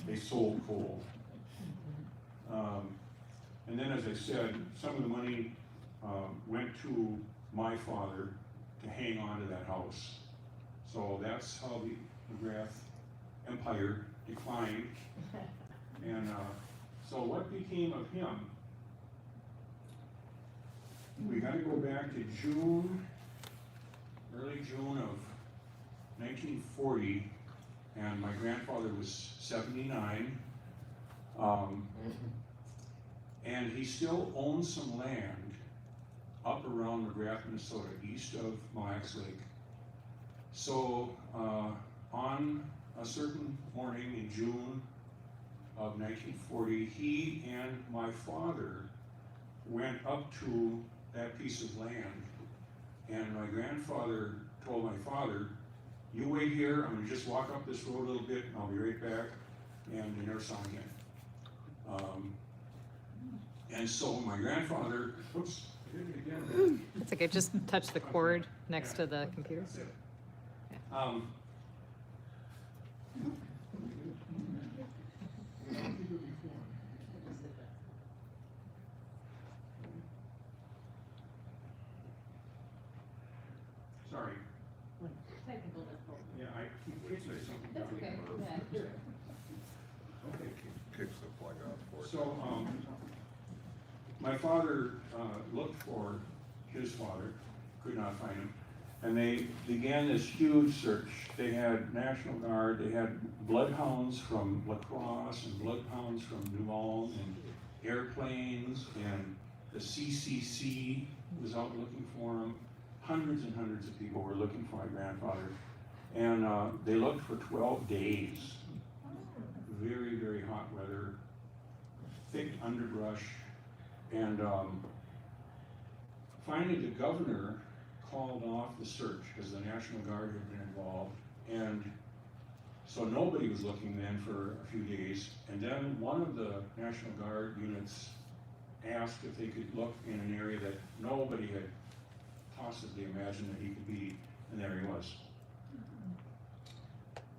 They sold coal. And then, as I said, some of the money went to my father to hang on to that house. So that's how the McGrath empire declined. And so what became of him? We got to go back to early June of 1940, and my grandfather was 79. And he still owns some land up around McGrath, Minnesota, east of Mille Lake. So on a certain morning in June of 1940, he and my father went up to that piece of land, and my grandfather told my father, "You wait here, I'm gonna just walk up this road a little bit, and I'll be right back," and they never saw him again. And so my grandfather, oops, I did it again. It's okay, just touch the cord next to the computer. That's it. Sorry. Technical difficulty. Yeah, I keep hitting something. That's down okay. here. Yeah. Okay. Kicks the plug out for it. So, my father looked for his father, could not find him, and they began this huge search. They had National Guard, they had bloodhounds from La Crosse and bloodhounds from New Ulm and airplanes, and the CCC was out looking for him. Hundreds and hundreds of people were looking for my grandfather, and they looked for 12 days. Very, very hot weather, thick underbrush, and finally the governor called off the search because the National Guard had been involved, and so nobody was looking then for a few days, and then one of the National Guard units asked if they could look in an area that nobody had possibly imagined that he could be, and there he was.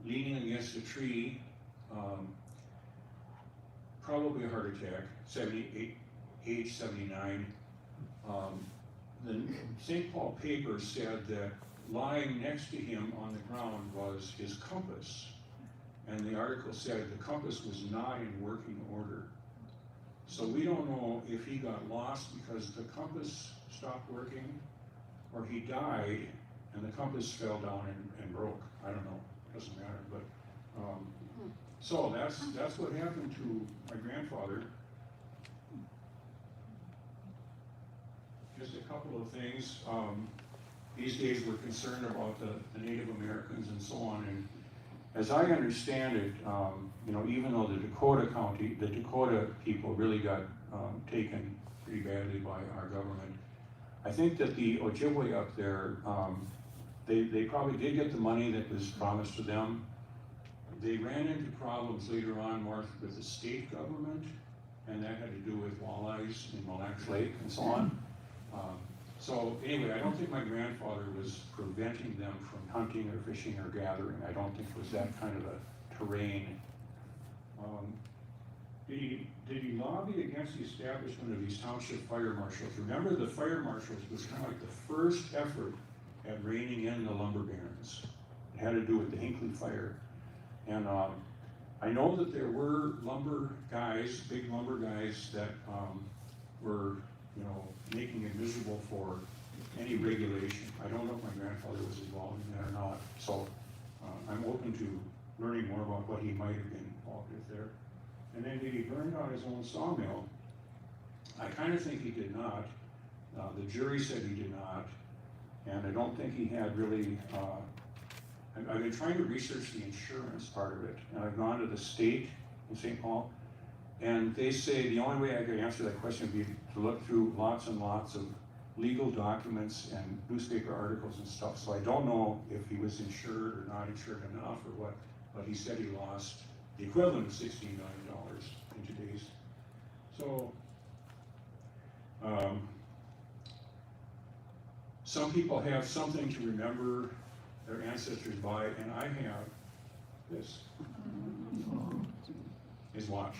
Leaning against a tree, probably a heart attack, 78, age 79. The St. Paul paper said that lying next to him on the ground was his compass. and the article said the compass was not in working order. So we don't know if he got lost because the compass stopped working, or he died and the compass fell down and broke. I don't know, doesn't matter, but, so that's what happened to my grandfather. Just a couple of things. These days we're concerned about the Native Americans and so on, and as I understand it, you know, even though the Dakota people really got taken pretty badly by our government, I think that the Ojibwe up there, they probably did get the money that was promised to them. They ran into problems later on more with the state government, and that had to do with walleyes in Mille Lacs Lake and so on. So anyway, I don't think my grandfather was preventing them from hunting or fishing or gathering. I don't think it was that kind of a terrain. Did he lobby against the establishment of these township fire marshals? Remember, the fire marshals was kind of like the first effort at reining in the lumber barons. It had to do with the Hinckley fire. And I know that there were lumber guys, big lumber guys that were, you know, making it miserable for any regulation. I don't know if my grandfather was involved in that or not, so I'm open to learning more about what he might have been involved with there. And then did he burn down his own sawmill? I kind of think he did not. The jury said he did not, and I don't think he had really, I've been trying to research the insurance part of it, and I've gone to the state in St. Paul, and they say the only way I could answer that question would be to look through lots and lots of legal documents and newspaper articles and stuff. So I don't know if he was insured or not insured enough or what, but he said he lost the equivalent of $16 million in today's. So some people have something to remember their ancestors by, and I have this. His watch.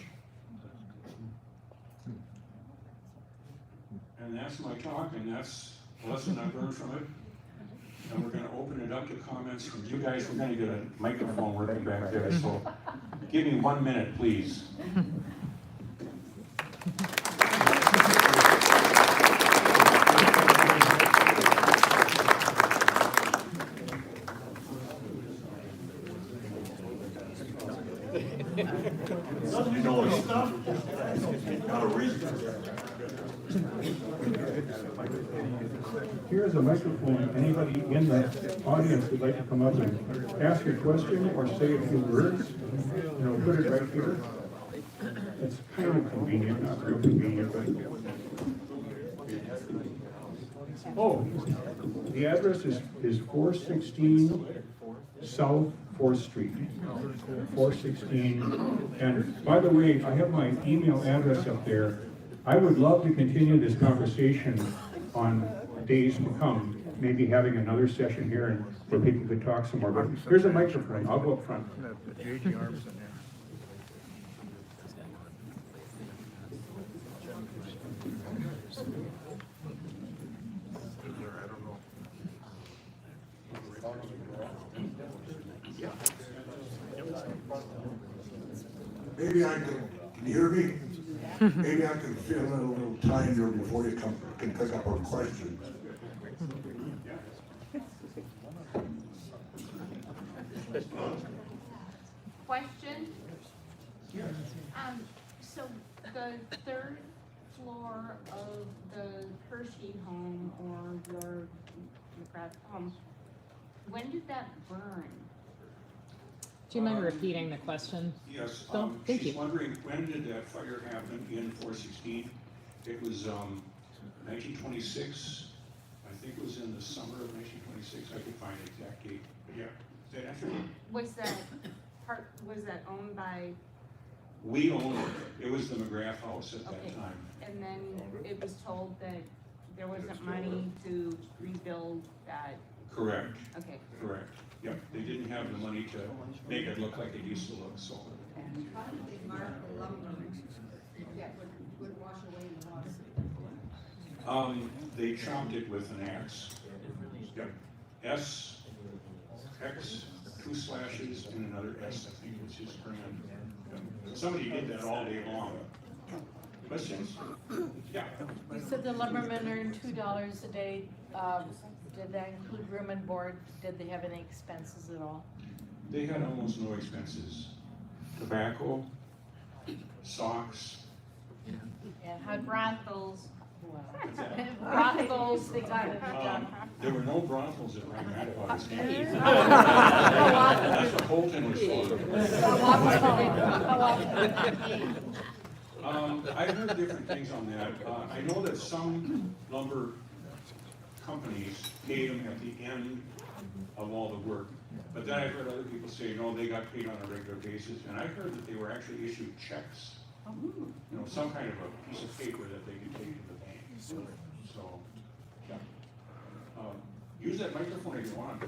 And that's my talk, and that's a lesson I've learned from it. And we're going to open it up to comments from you guys. We're going to get a microphone working back there, so give me 1 minute, please. You know his stuff? Gotta read it. Here's a microphone. Anybody in the audience would like to come up and ask a question or say a few words, you know, put it right here. It's kind of convenient, not real convenient, but. Oh, the address is 416 South 4th Street. 416. And by the way, I have my email address up there. I would love to continue this conversation on days to come, maybe having another session here and where people could talk some more. But here's a microphone. I'll go up front. Maybe I can you hear me? Maybe I can fill in a little time here before you can pick up our questions. Question? So the third floor of the Hershey home or your McGrath home, when did that burn? Do you mind repeating the question? Yes, Bill? Thank she's you. wondering, when did that fire happen in 416? It was 1926. I think it was in the summer of 1926. I could find the exact date, but yeah. Is that answer? Was that owned by, We owned it. It was the McGrath house at that okay, time. and then it was told that there wasn't money to rebuild that, Correct, okay. correct. Yep, they didn't have the money to make it look like it used to look, so. How did they mark the lumber that would wash away in the water? They chopped it with an axe. Yep, S, X, 2 slashes and another S, I think was his brand. Somebody did that all day long. Questions? Yeah. You said the lumbermen earned $2 a day. Did that include room and board? Did they have any expenses at all? They had almost no expenses. Tobacco, socks. And how Brothels. brothels they got it done? There were no brothels at my grandfather's house. How often? That's what Holton was for. How often? I've heard different things on that. I know that some lumber companies pay them at the end of all the work. But then I've heard other people say, no, they got paid on a regular basis. And I heard that they were actually issued checks. You know, some kind of a piece of paper that they could take to the bank. So, yeah. Use that microphone if you want.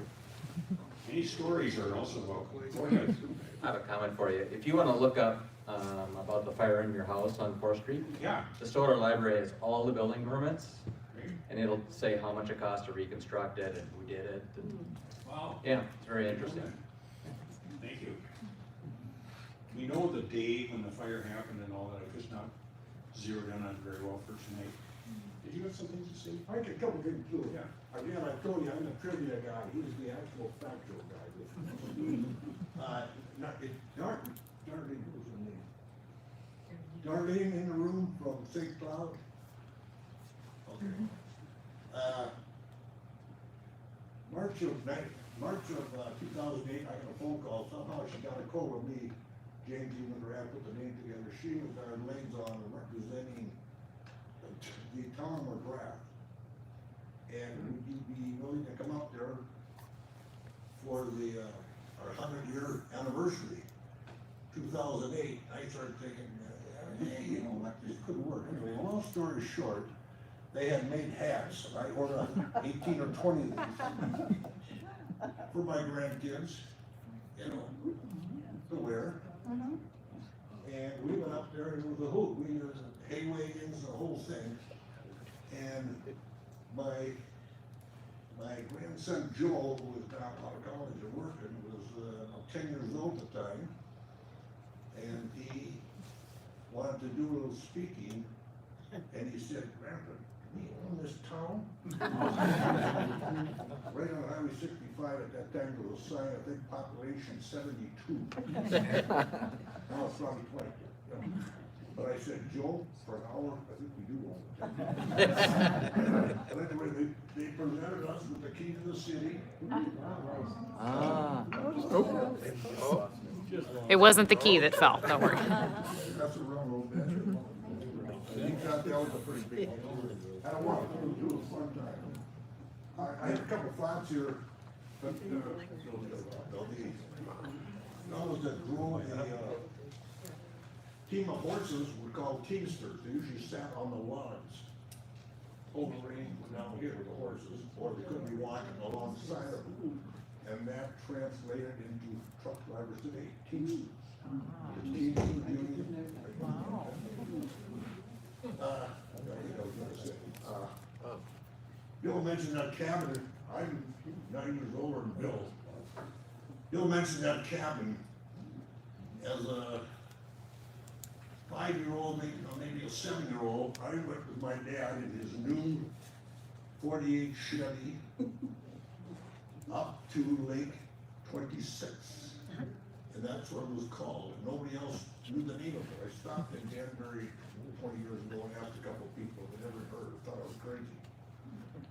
Any stories are also welcome. Go ahead. I have a comment for you. If you want to look up about the fire in your house on 4th Street, Yeah. the Stillwater Library has all the building permits, Great. and it'll say how much it cost to reconstruct it and who did it. And, Wow. yeah, it's very interesting. Thank you. We know the day when the fire happened and all that. I've just not zeroed in on it very well for tonight. Did you have some things to say? I got a couple things too. Yeah. Again, I told you, I'm the trivia guy, he's the actual factual guy. Darlene, who's her name? Darlene in the room from St. Cloud? Okay. March of 2008, I got a phone call, somehow she got a call with me, James McGrath put the name together, she was our liaison representing the town of McGrath. And would you be willing to come up there for the, our 100-year anniversary, 2008? I started thinking, hey, you know, like this could work. Anyway, long story short, they had made hats. I ordered 18 or 20 of these for my grandkids, you know, to wear. And we went up there and it was a hoot. We were hay wagons, the whole thing. And my grandson Joel, who was down out of college and working, was about 10 years old at the time. And he wanted to do a little speaking. And he said, Grandpa, can you own this town? Right on Highway 65 at that time, there was a sign, I think population 72. Now it's probably 20. Yeah. But I said, Joe, for an hour, I think we do own it. But anyway, they presented us with the key to the city. It wasn't the key that fell, don't worry. That's a railroad bed. You thought that was a pretty big deal. I don't want to do it fun time. I have a couple thoughts here, but, those that drove a team of horses were called teamsters. They usually sat on the logs, overlaying down here with the horses, or they could be walking alongside of them. And that translated into truck drivers today, teamsters. Teamsters union. Wow. Bill mentioned that cabin. I'm 9 years older than Bill. Bill mentioned that cabin as a 5-year-old, maybe a 7-year-old. I went with my dad in his new 48 Chevy up to Lake 26. And that's what it was called. Nobody else knew the name of it. I stopped in Danbury 20 years ago and asked a couple people that never heard it, thought I was crazy.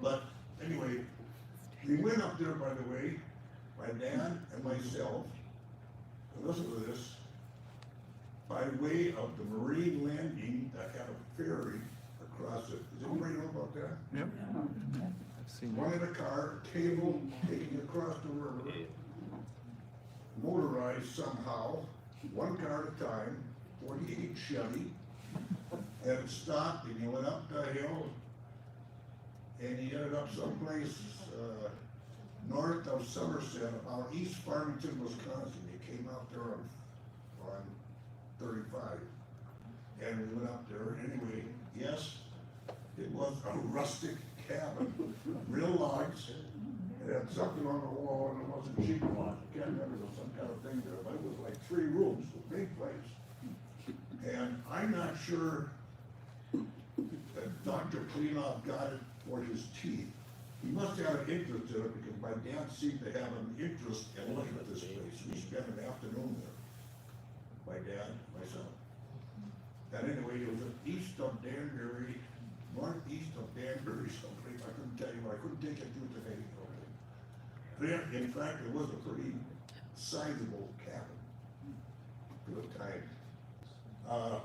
But anyway, we went up there, by the way, my dad and myself, and listen to this, by way of the marine landing that had a ferry across it. Does anybody know about that? Yep. One in a car, a table taking across the river, motorized somehow, one car at a time, 48 Chevy, and it stopped and he went up the hill and he ended up someplace north of Somerset, about East Farmington, Wisconsin. He came out there on 35 and we went up there. Anyway, yes, it was a rustic cabin, real logs, It had something on the wall and it wasn't sheet rock, I can't remember, there was some kind of thing there, but it was like 3 rooms, a big place. And I'm not sure that Dr. Klenoff got it for his teeth. He must have an interest in it because my dad seemed to have an interest in looking at this place. We spent an afternoon there. My dad, myself. And anyway, it was east of Danbury, northeast of Danbury, someplace. I couldn't tell you, I couldn't take it to today. There, in fact, it was a pretty sizable cabin for the time. I'm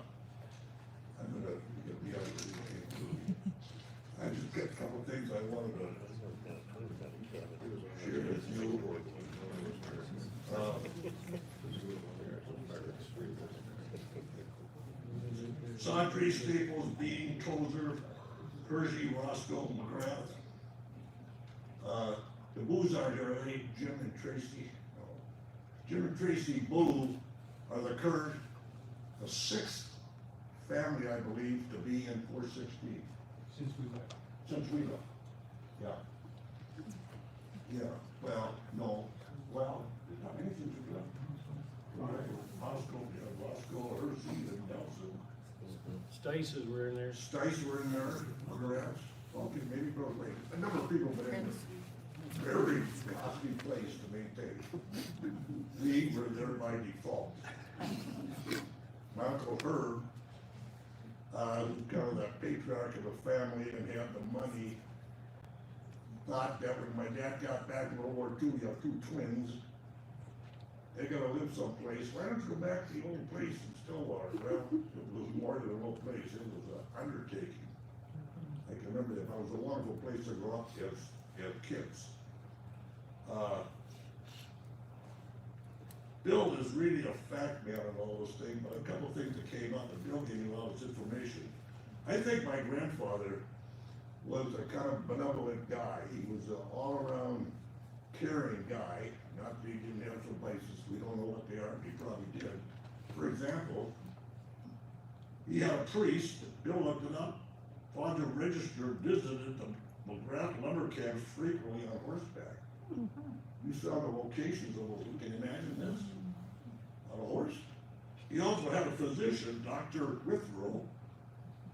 gonna get the other thing. I just got a couple of things I wanted to share with you. Sandry, Staples, Bean, Tozer, Hershey, Roscoe, McGrath. The Boos are here, I think Jim and Tracy. No. Jim and Tracy Boo are the current, the 6th family, I believe, to be in 416. Since we left. Since we left. Yeah. Yeah, well, no, well, not many since we left. Roscoe, yeah, Roscoe, Hershey, and Nelson. Stices were in there. Stice were in there, McGrath, okay, maybe probably, a number of people, but in a very costly place to maintain. We were there by default. My Uncle Herb, who's kind of the patriarch of the family and had the money, thought that when my dad got back in World War II, you have 2 twins, they gotta live someplace. Why don't you go back to the old place in Stillwater? Well, it was more than an old place, it was an undertaking. I can remember that, it was a wonderful place to grow up as kids. Bill is really a fact man on all those things, but a couple of things that came up, and Bill gave me a lot of this information. I think my grandfather was a kind of benevolent guy. He was an all-around caring guy. Not that he didn't have some vices, we don't know what they are, he probably did. For example, he had a priest, Bill looked it up, Father Register visited the McGrath lumber camps frequently on horseback. You saw the locations of those, can you imagine this? On a horse. He also had a physician, Dr. Withrow,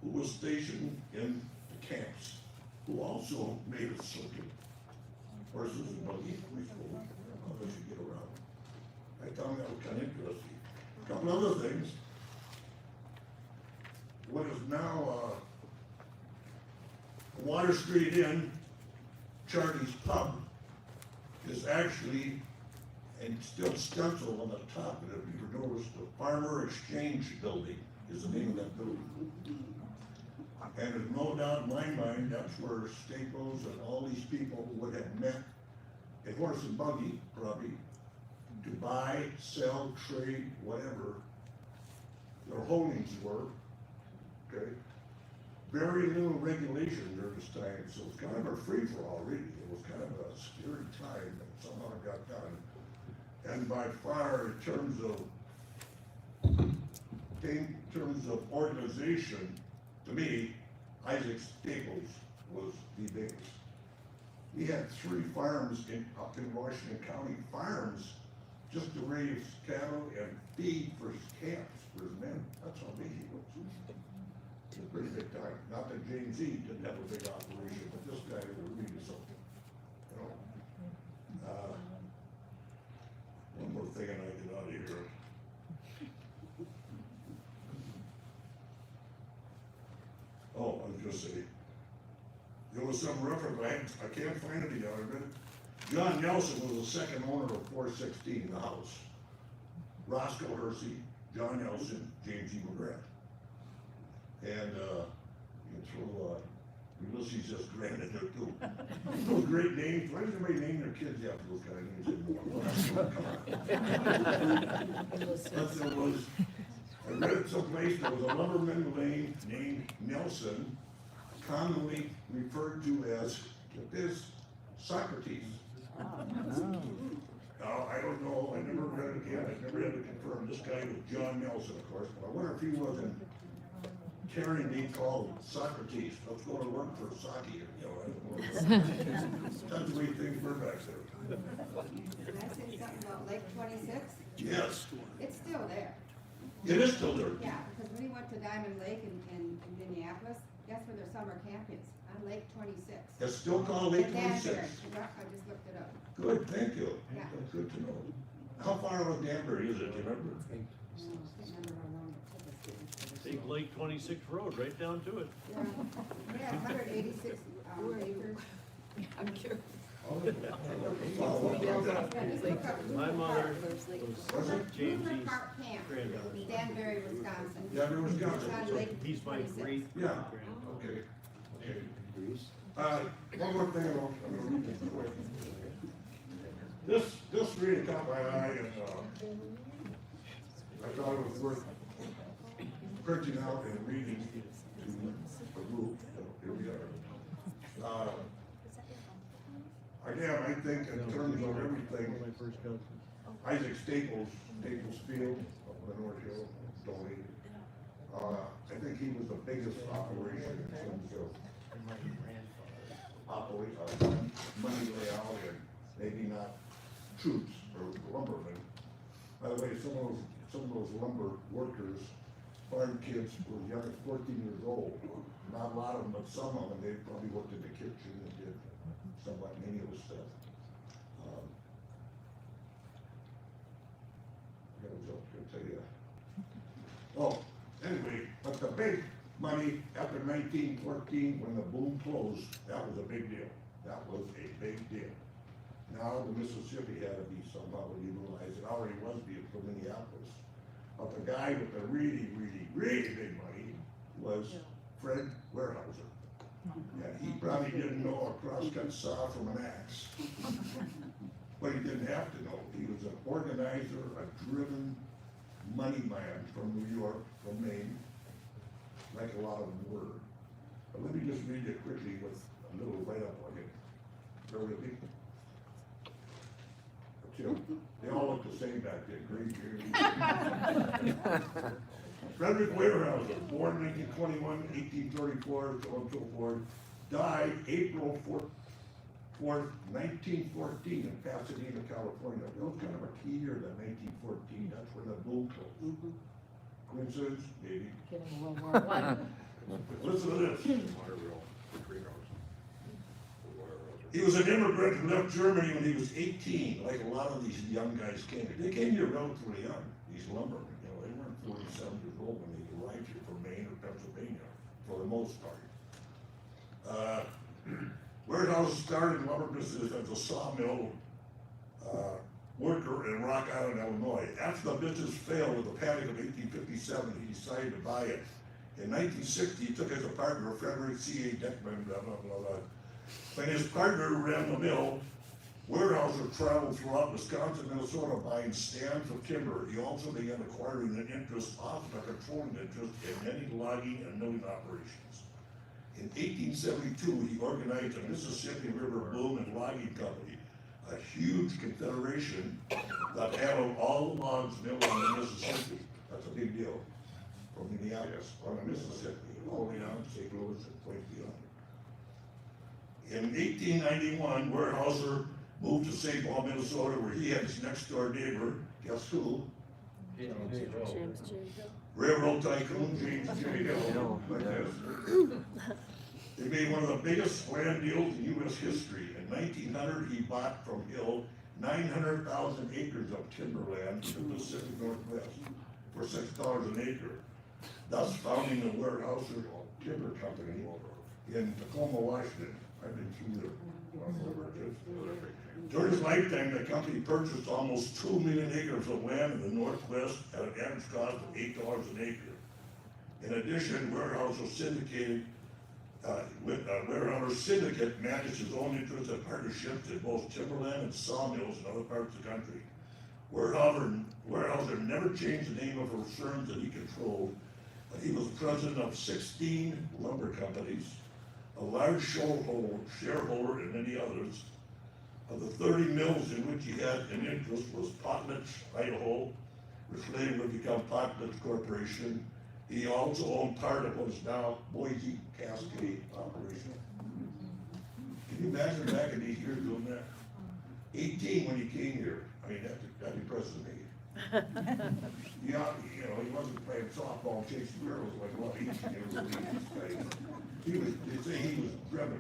who was stationed in the camps, who also made a circuit. Horses and buggies, how does you get around? I found that was kind of interesting. A couple other things. What is now, Water Street Inn, Charlie's Pub, is actually, and still stenciled on the top of it, if you notice, the Farmer Exchange Building is the name of that building. And there's no doubt in my mind, that's where Staples and all these people would have met a horse and buggy, probably, to buy, sell, trade, whatever their holdings were, okay? Very little regulation during this time, so it's kind of a free-for-all, really. It was kind of a scary time, but somehow it got done. And by far, in terms of organization, to me, Isaac Staples was the biggest. He had 3 farms up in Washington County, farms just to raise cattle and feed for his camps, for his men. That's how big he was. It's a pretty big time. Not that James E. didn't have a big operation, but this guy was really something. You know. One more thing and I get out of here. Oh, I was gonna say, there was some reference, I can't find it again, I read it. John Nelson was the second owner of 416, the house. Roscoe Hersey, John Nelson, James E. McGrath. And, you can throw, Ulysses S. Grant in there too. Those great names, why does everybody name their kids after those kind of names anymore? But there was, I read it someplace, there was a lumberman named Nelson, commonly referred to as, get this, Socrates. Now, I don't know, I never read it again, I never had to confirm, this guy was John Nelson, of course, but I wonder if he wasn't Terry being called Socrates, let's go to work for Saki, you know, I don't know. That's the way things were back there. Can I say something about Lake 26? Yes, It's still there. it is still there. Yeah, because when we went to Diamond Lake in Minneapolis, guess where their summer camp is? On Lake 26. It's still called Lake In Danbury. 26. I just looked it up. Good, thank you. Yeah. That's good to know. How far out of Danbury is it, do you remember? I can't remember how long it took us to get Take Lake 26 Road right down to it. there. Yeah, 186 acres. I'm curious. Yeah, just look up My Rupert mother Park. was Rupert James's Park Camp, granddaughter. Danbury, Wisconsin. Danbury, It's Wisconsin. on So- Lake He's my 26. great Yeah, grandfather. okay, okay. One more thing I'm gonna read this quick. This really caught my eye and, I thought it was worth printing out and reading to the group. Here we are. Again, I think in terms of everything, My first cousin. Isaac Staples Field of the North Hill donated. I think he was the biggest operation in terms of money layout and maybe not troops or lumbermen. By the way, some of those lumber workers, farm kids were young as 14 years old. Not a lot of them, but some of them, they probably worked in the kitchen and did somewhat menial stuff. I was up here to tell you. Oh, anyway, but the big money after 1914, when the boom closed, that was a big deal. That was a big deal. Now the Mississippi had to be somehow utilized. It already was being from Minneapolis. But the guy with the really, really, really big money was Fred Weyerhaeuser. And he probably didn't know a crosscut saw from an axe. But he didn't have to know. He was an organizer, a driven money man from New York, from Maine, like a lot of them were. But let me just read it quickly with a little write-up on it. Bear with me. They all look the same back then, gray beard. Frederick Weyerhaeuser, born 1921, 1834, so on and so forth, died April 4th, 1914 in Pasadena, California. That was kind of a key year, that 1914, that's when the boom closed. Coincidence? Maybe. Getting World War I. Listen to this. Water wheel for greenhouse. He was an immigrant who left Germany when he was 18, like a lot of these young guys came. They came here relatively young, these lumbermen, you know, they weren't 47 years old when they arrived here from Maine or Pennsylvania, for the most part. Weyerhaeuser started in lumber business as a sawmill worker in Rock Island, Illinois. After the business failed with the panic of 1857, he decided to buy it. In 1960, he took as a partner Frederick C.A. Deckman, blah, blah, blah, blah. When his partner ran the mill, Weyerhaeuser traveled throughout Wisconsin, Minnesota, buying stands of timber. He also began acquiring an interest, often a controlling interest, in many logging and milling operations. In 1872, he organized the Mississippi River Boom and Logging Company, a huge confederation that handled all the logs milled on the Mississippi. That's a big deal. From Minneapolis on the Mississippi, all the way down to St. Louis and place beyond. In 1891, Weyerhaeuser moved to St. Paul, Minnesota, where he had his next door neighbor, guess who? Railroad tycoon James J. Hill, like this. He made one of the biggest land deals in U.S. history. In 1900, he bought from Hill 900,000 acres of timberland in the Pacific Northwest for $6 an acre, thus founding the Weyerhaeuser Timber Company in Tacoma, Washington. I've been through there. During his lifetime, the company purchased almost 2 million acres of land in the Northwest at an average cost of $8 an acre. In addition, Weyerhaeuser Syndicate managed his own interests and partnerships in both timberland and sawmills in other parts of the country. Weyerhaeuser never changed the name of her firms that he controlled, but he was president of 16 lumber companies, a large shareholder in many others. Of the 30 mills in which he had an interest was Potlatch, Idaho, which later would become Potlatch Corporation, He also owned part of what's now Boise Cascade operation. Can you imagine back in these years doing that? 18 when he came here, I mean, that impresses me. Yeah, you know, he wasn't playing softball, chasing squirrels like a lot of these guys. They say he was driven.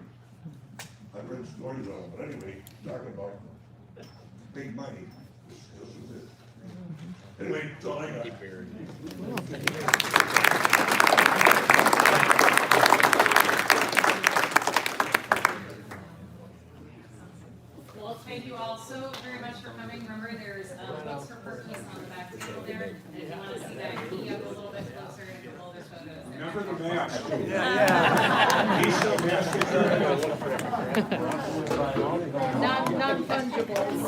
I've read stories on him, but anyway, talking about big money, this was it. Anyway, that's all I got. Well, thank you all so very much for coming. Remember, there's books for purchase on the back table there. And if you want to see that, key up a little bit closer and a couple other photos. Remember the mask. Yeah. He's still masking. Non-fungibles.